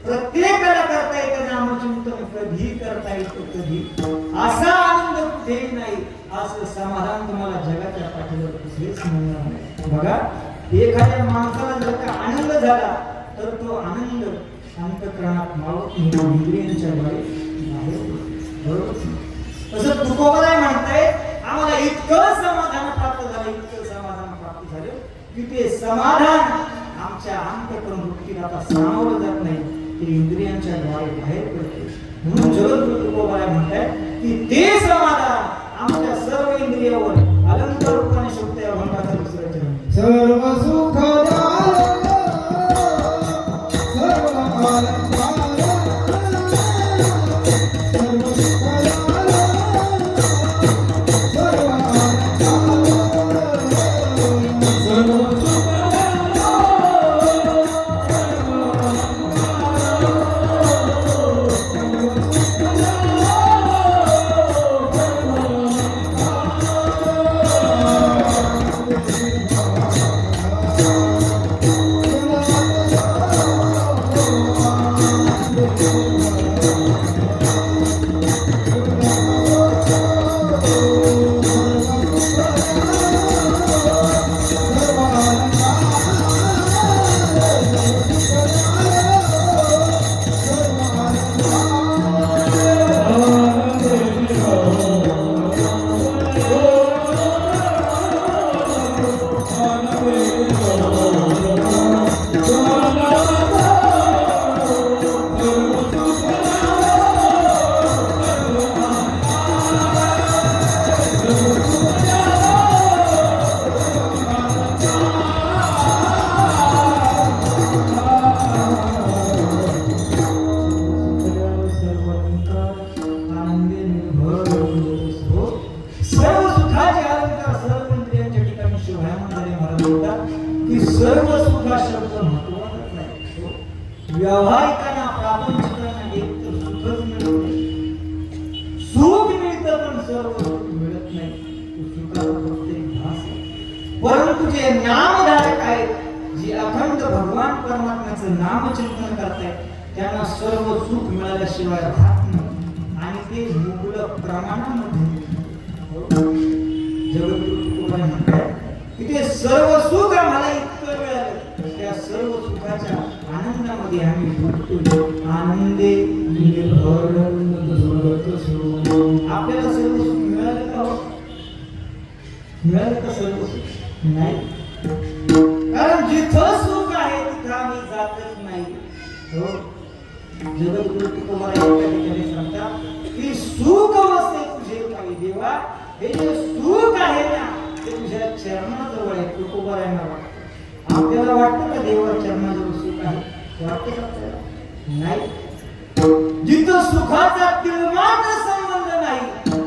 प्रत्येकाला करता येतं नामचिंतन, कधी करता येतं कधी. असा आनंद कुठेही नाही, असं समाधान तुम्हाला जगाच्या पाठीवर दुसरेच मिळणार नाही. बघा एखाद्या माणसाला जर का आनंद झाला तर तो आनंद अंतःकरणात मावत इंद्रियांच्या द्वारे बरोबर. तसं तुकोबराय म्हणताय आम्हाला इतकं समाधान प्राप्त झालं, इतकं समाधान प्राप्त झालं की ते समाधान आमच्या अंतःकरण वृत्तीला आता सामावलं जात नाही, ते इंद्रियांच्या द्वारे बाहेर पडते. म्हणून जगद्गुरु तुकोबराय म्हणताय की ते समाधान आमच्या सर्व इंद्रियावर अलंकार रूपाने शोधते. अभंगाचा दुसरा चरण सर्व सुख व्यावहारिकांना प्रापंचिकांना एक तर सुखच मिळत नाही. सुख मिळतं पण सर्व सुख मिळत नाही. सुखाचा प्रत्येक भास आहे. परंतु जे नामधारक आहेत, जे अखंड भगवान परमात्म्याचं नामचिंतन करतायत, त्यांना सर्व सुख मिळाल्याशिवाय राहत नाही आणि ते मुबलक प्रमाणामध्ये. जगद्गुरु तुकोबराय म्हणतात की ते सर्व सुख आम्हाला इतकं मिळालं, त्या सर्व सुखाच्या आनंदामध्ये आम्ही डुबतो. आनंदे निर्भर आपल्याला सर्व सुख मिळालं का? मिळालं का सर्व सुख? नाही. कारण जिथं सुख आहे तिथं आम्ही जातच नाही. हो, जगद्गुरु तुकोबराय एका ठिकाणी सांगतात की सुख वसते तुझे पायी देवा. हे जे सुख आहे ना ते तुझ्या चरणाजवळ आहे. तुकोबराय वाटतं. आपल्याला वाटतं का देवा चरणाजवळ सुख आहे? वाटतं का आपल्याला? नाही. जिथं सुखाचा तिळमात्र संबंध नाही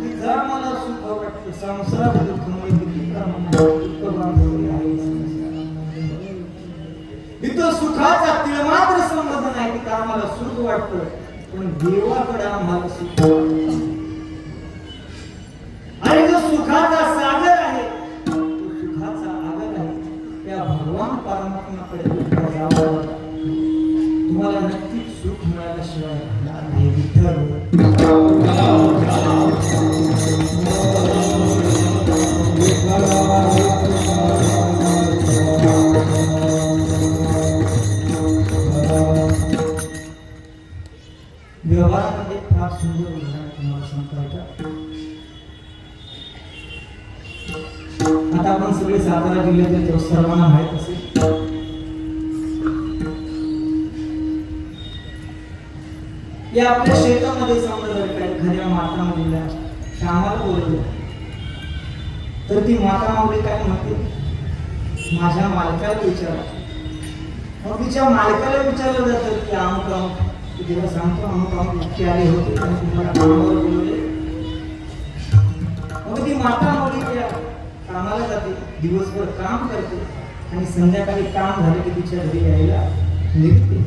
तिथं आम्हाला सुख वाटतं. संसारात दुःख किती प्रमाणात दुःख बांधवले आहे संसारामध्ये. जिथं सुखाचा तिळमात्र संबंध नाही तिथं आम्हाला सुख वाटतं, पण देवाकडे आम्हाला सुख वाटतं. आणि जो सुखाचा सागर आहे, तो सुखाचा आगर आहे, त्या भगवान परमात्म्याकडे जावं. तुम्हाला नक्कीच सुख मिळाल्याशिवाय हे विठ्ठल. आता आपण सगळे सातारा जिल्ह्यातील जो सर्वांना माहित असेल या आपल्या शेतामध्ये समजा जर काही एखाद्या माता मुलीला कामाला बोलवलं तर ती माता माऊली काय म्हणते, माझ्या मालकाला विचारा. मग तिच्या मालकाला विचारलं जातं की अमुक अमुक, की तिला सांगतो अमुक अमुक व्यक्ती आले होते आणि तुम्हाला कामावर बोलवले. मग ती माता माऊली त्या कामाला जाते, दिवसभर काम करते आणि संध्याकाळी काम झालं की तिच्या घरी यायला निघते.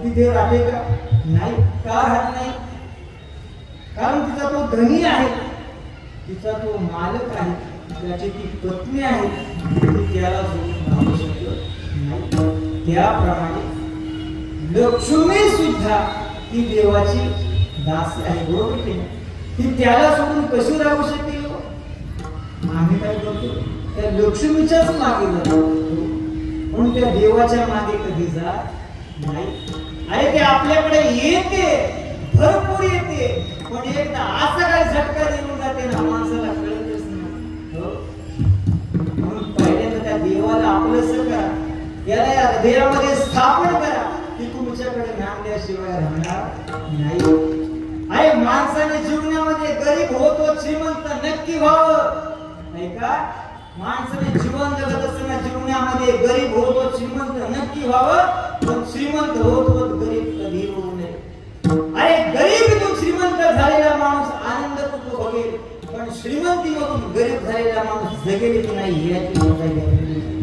तिथे राहते का? नाही. का राहत नाही? कारण तिचा तो धनी आहे, तिचा तो मालक आहे, त्याची ती पत्नी आहे, ती त्याला सोडून राहू शकत नाही. त्याप्रमाणे लक्ष्मी सुद्धा ती देवाची दासी आहे, बरोबर की नाही? ती त्याला सोडून कशी राहू शकते? आम्ही काय करतो, त्या लक्ष्मीच्याच मागे जातो, म्हणून त्या देवाच्या मागे कधी जात नाही. अरे ते आपल्याकडे येते, भरपूर येते, पण एकदा असं काय झटका देऊन जाते ना, माणसाला कळतच नाही. म्हणून पहिल्यांदा त्या देवाला आपलंसं करा, याला या हृदयामध्ये स्थापन करा, की तुमच्याकडे नांदल्याशिवाय राहणार नाही. अरे माणसाने जीवनामध्ये गरीब होतो, श्रीमंत नक्की व्हावं, नाही का? माणसाने जीवन जगत असताना जीवनामध्ये गरीब होतो, श्रीमंत नक्की व्हावं, पण श्रीमंत होतो गरीब कधी होऊ नये. अरे गरीबीतून श्रीमंत झालेला माणूस आनंद तो बघेल, पण श्रीमंतीमधून गरीब झालेला माणूस जगेल की नाही याची काही गॅरंटी नाही.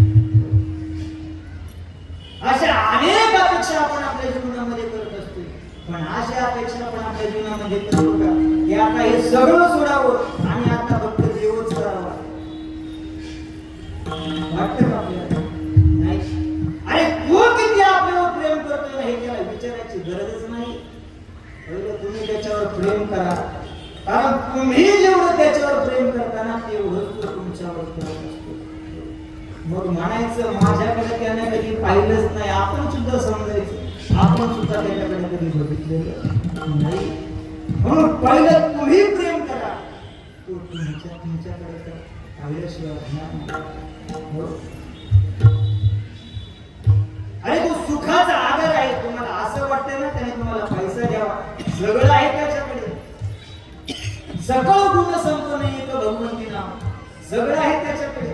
अशा अनेक अपेक्षा आपण आपल्या जीवनामध्ये करत असतो, पण अशा अपेक्षा आपण आपल्या जीवनामध्ये करतो का की आता हे सगळं सोडावं आणि आता फक्त देवच करावा? वाटतं का आपल्याला? नाही. अरे तू किती आपल्यावर प्रेम करतोय हे त्याला विचारायची गरजच नाही. पहिलं तुम्ही त्याच्यावर प्रेम करा, कारण तुम्ही जेवढं त्याच्यावर प्रेम करताना तेवढंच तो तुमच्यावर करत असतो. मग म्हणायचं माझ्याकडे त्याने कधी पाहिलंच नाही, आपण सुद्धा समजायचं आपण सुद्धा त्याच्याकडे कधी बघितलेलं नाही. म्हणून पहिलं तुम्ही प्रेम करा, तो तुमच्याकडे तर पाहिल्याशिवाय राहणार नाही. अरे तो सुखाचा आधार आहे. तुम्हाला असं वाटतं ना त्याने तुम्हाला पैसा द्यावा, सगळं आहे त्याच्याकडे, सकळ गुण संपन्न एक भगवंती नाम, सगळं आहे त्याच्याकडे,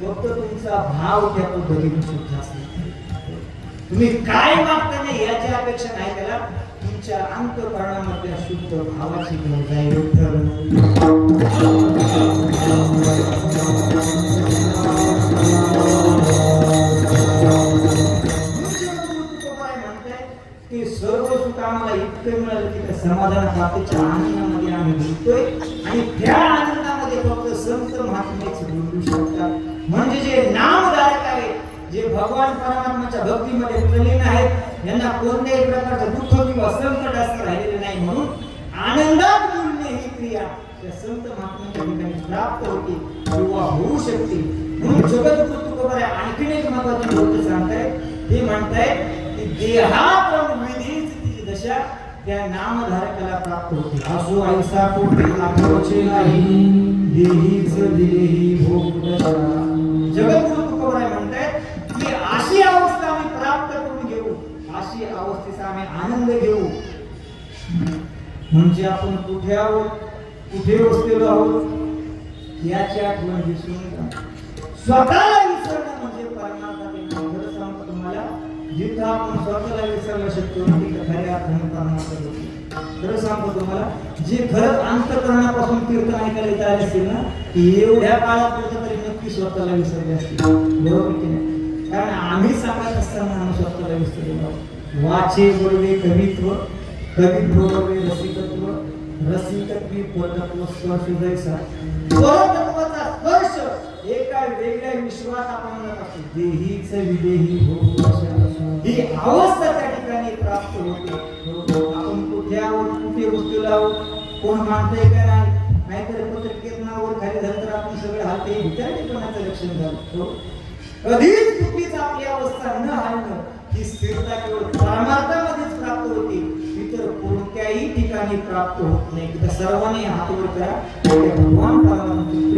फक्त तुमचा भाव त्या पद्धतीने शुद्ध असला. तुम्ही काय मागता नाही याची अपेक्षा नाही, त्याला तुमच्या अंतःकरणामध्ये शुद्ध भावाची गरज आहे. की सर्व सुख आम्हाला इतकं मिळालं की त्या समाधान प्राप्तीच्या आनंदामध्ये आम्ही बोलतोय आणि त्या आनंदामध्ये फक्त संत महात्मेच बोलू शकतात. म्हणजे जे नामधारक आहेत, जे भगवान परमात्म्याच्या भक्तीमध्ये तल्लीन आहेत, यांना कोणत्याही प्रकारचं दुःख किंवा संकट असं राहिलेलं नाही. म्हणून आनंदात बोलणे ही क्रिया त्या संत महात्म्याच्या ठिकाणी प्राप्त होते किंवा होऊ शकते. म्हणून जगद्गुरु तुकोबाराय आणखीन एक महत्त्वाची गोष्ट सांगतायत. ते म्हणतायत की देहाप्रम विधीच ती दशा त्या नामधारकाला प्राप्त होते. असो ऐसा कोटी आठवचे नाही, देहीच देही भोग दशा. जगद्गुरु तुकोबाराय म्हणतायत की अशी अवस्था आम्ही प्राप्त करून घेऊ, अशी अवस्थेचा आम्ही आनंद घेऊ. म्हणजे आपण कुठे आहोत, कुठे बसलेलो आहोत याची आठवण विसरून जा. स्वतःला विसरणं म्हणजे परमार्थाचे खरं सांगतो तुम्हाला, जिथं आपण स्वतःला विसरला शकतो तिथं खऱ्या अर्थाने परमार्थ होतो. खरं सांगतो तुम्हाला, जे खरंच अंतःकरणापासून कीर्तन ऐकायला येत आले असतील ना, एवढ्या काळात कुठेतरी नक्की स्वतःला विसरले असतील, बरोबर की नाही? कारण आम्ही सांगत असताना आम्ही स्वतःला विसरलेलो आहोत. वाचे बोलवे कवित्व, कवित्व बोलवे रसिकत्व, रसिकत्वी परतत्व स्पर्श जैसा. परतत्वाचा स्पर्श एका वेगळ्या विश्वात आपण म्हणत असतो. देहीच विदेही भोग दशा, ही अवस्था त्या ठिकाणी प्राप्त होते. आपण कुठे आहोत, कुठे बसलेलो आहोत, कोण मानतंय का नाही, नाहीतर पत्रिकेत नावावर खाली झालं तर आपण सगळे हाते विचारण्याचं लक्षण झालं. कधीच कुठलीच आपली अवस्था न हालणं ही स्थिरता केवळ परमार्थामध्येच प्राप्त होते, इतर कोणत्याही ठिकाणी प्राप्त होत नाही. सर्वांनी हात वर करा, भगवान परमात्म्याचे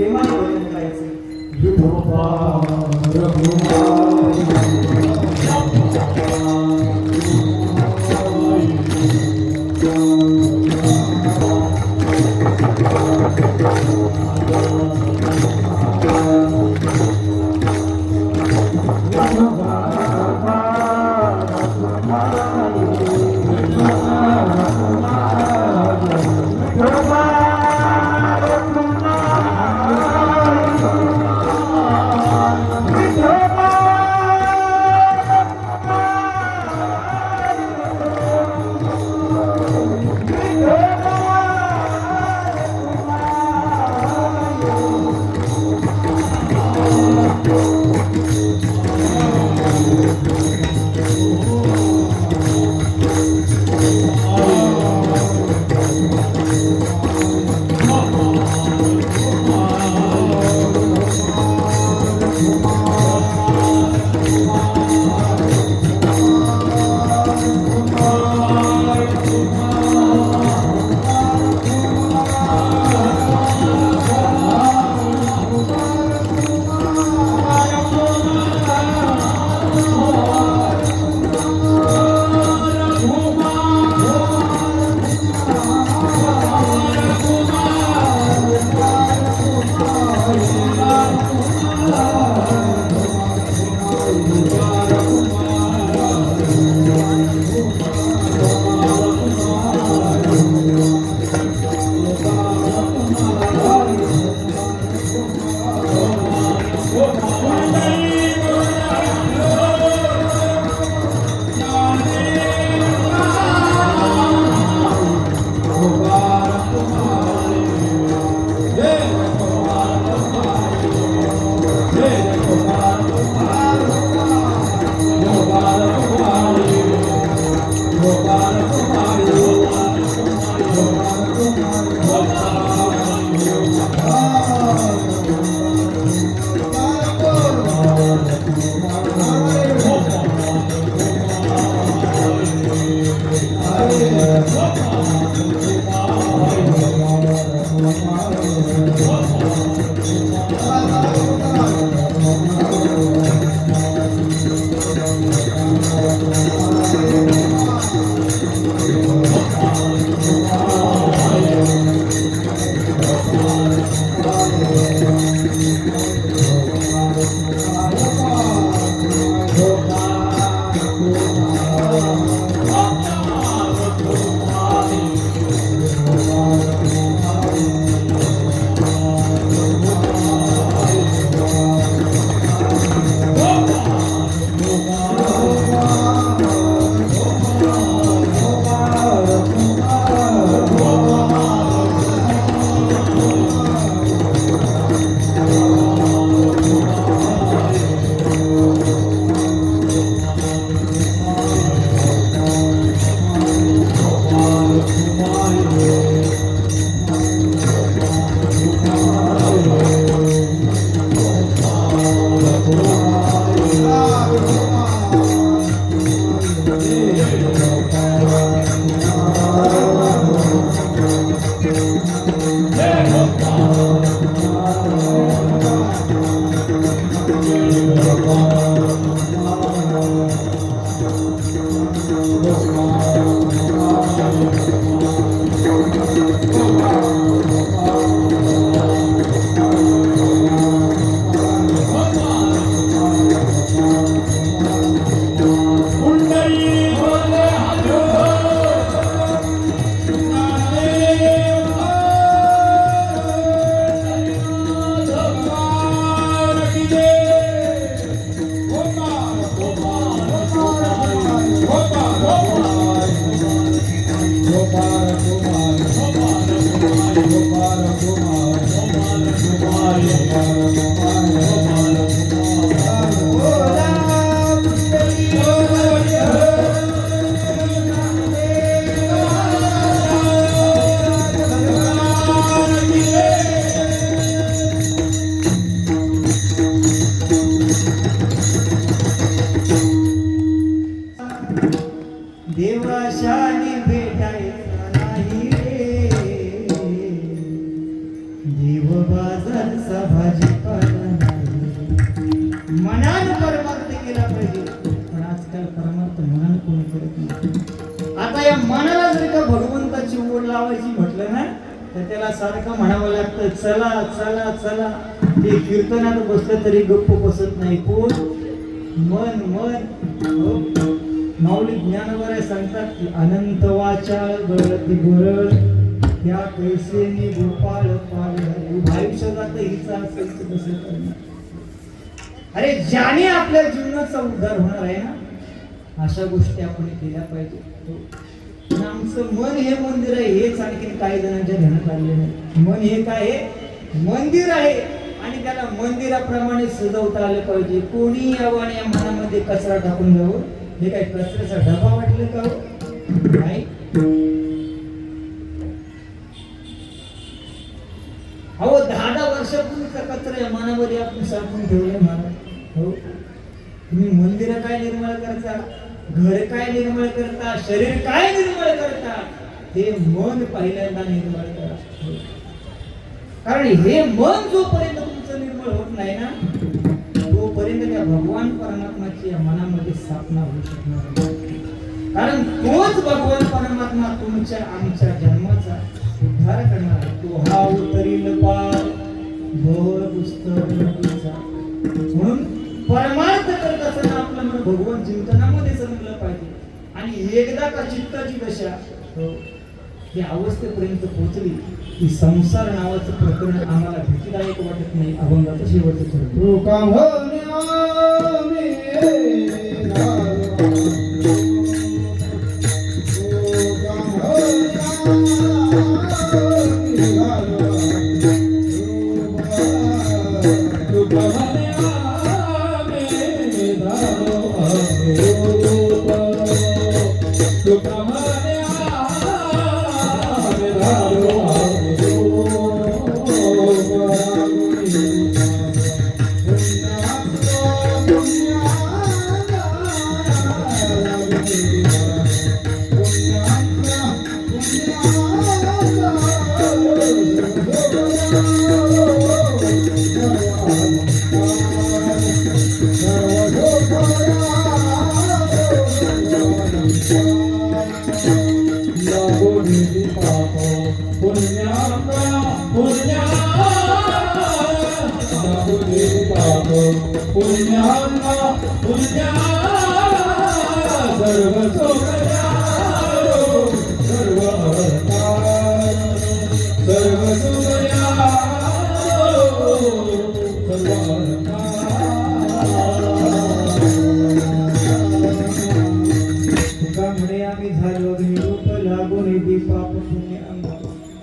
देवाशाने भेटायचा नाही रे, देव बाजारचा भाजीपाला नाही. मना लावायची म्हटलं ना तर त्याला सारखं म्हणावं लागतं चला चला चला. ते कीर्तनात बसलं तरी गप्प बसत नाही. कोण? मन मन. हो. माऊली ज्ञानवरे सांगतात की अनंत वाचाळ गळती गरळ त्या पैसेनी गोपाळ पाळ. आयुष्य जातं हिचा असेल तर कसं करणार. अरे ज्याने आपल्या जीवनाचा उद्धार होणार आहे ना अशा गोष्टी आपण केल्या पाहिजे. पण आमचं मन हे मंदिर आहे हेच आणखी काही जणांच्या ध्यानात आलेलं नाही. मन हे काय आहे? मंदिर आहे आणि त्याला मंदिराप्रमाणे सजवता आलं पाहिजे. कोणी यावं आणि या मनामध्ये कचरा टाकून जावं. हे काय कचऱ्याचा डबा वाटलं का हो? नाही. अहो 10-10 वर्षापूर्वीचा कचरा या मनामध्ये आपण साठवून ठेवलाय महाराज. हो. तुम्ही मंदिर काय निर्मळ करता, घर काय निर्मळ करता, शरीर काय निर्मळ करता, हे मन पहिल्यांदा निर्मळ करा. हो. कारण हे मन जोपर्यंत तुमचं निर्मळ होत नाही ना तोपर्यंत त्या भगवान परमात्माची या मनामध्ये स्थापना होऊ शकणार नाही. कारण तोच भगवान परमात्मा तुमच्या आमच्या जन्माचा उद्धार करणार आहे. तो हा उतरील पार भव पुस्तकाचा. म्हणून परमार्थ करत असताना आपलं मन भगवान चिंतनामध्ये जमलं पाहिजे. आणि एकदा का चित्ताची दशा ही अवस्थेपर्यंत पोहोचली की संसार नावाचं प्रकरण आम्हाला भीतीदायक वाटत नाही. अभंगाचं शेवटचं चरण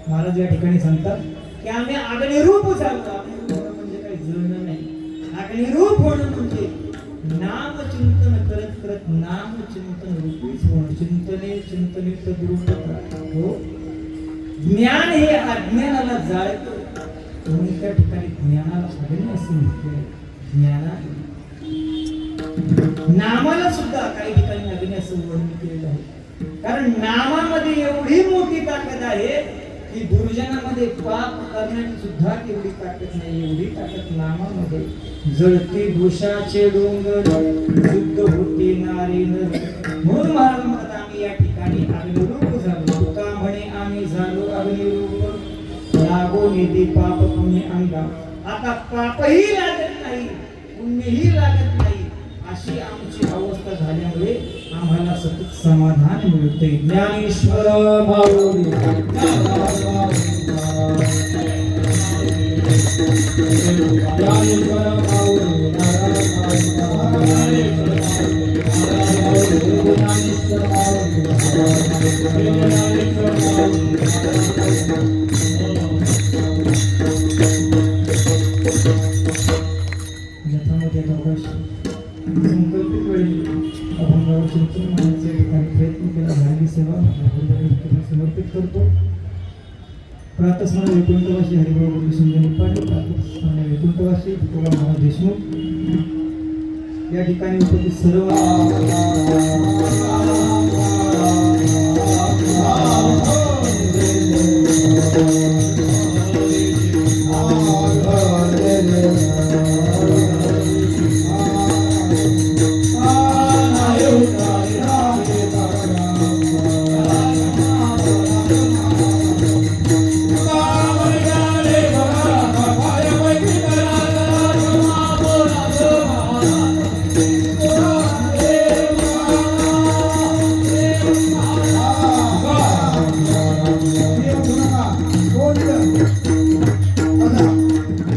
महाराज या ठिकाणी सांगतात की आम्ही अग्निरूप झालो. म्हणजे काही जळणं नाही. अग्निरूप होणं म्हणजे नाम चिंतन करत करत नाम चिंतन रूपीच होणं. चिंतने चिंतने तद्रूप. हो. ज्ञान हे अज्ञानाला जाळतं म्हणून त्या ठिकाणी ज्ञानाला अग्नी असं म्हटलंय. ज्ञाना नामाला सुद्धा काही ठिकाणी अग्नी असं वर्णन केलेलं आहे. कारण नामामध्ये एवढी मोठी ताकद आहे की दुर्जनामध्ये पाप करण्याची सुद्धा तेवढी ताकद नाही. एवढी ताकद नामामध्ये. जळते दोषाचे डोंगर शुद्ध होते नारी नर. म्हणून महाराज म्हणतात आम्ही या ठिकाणी अग्निरूप झालो. का म्हणे आम्ही झालो अग्निरूप. लागो निधी पाप पुण्य अंगा. आता पापही लागत नाही पुण्यही लागत नाही अशी आमची अवस्था झाल्यामुळे आम्हाला सतत समाधान मिळते. ज्ञानेश्वर माऊली संकल्पित वेळी अभंगावर चिंतन मांडण्याचे प्रयत्न केला. झालेली सेवा समर्पित करतो. प्रातस्मरण वैकुंठवासी हरिभाऊ गोपी संजय निपाटे. प्रातस्मरण वैकुंठवासी तुकोबा महाराज देशमुख. या ठिकाणी उपस्थित सर्व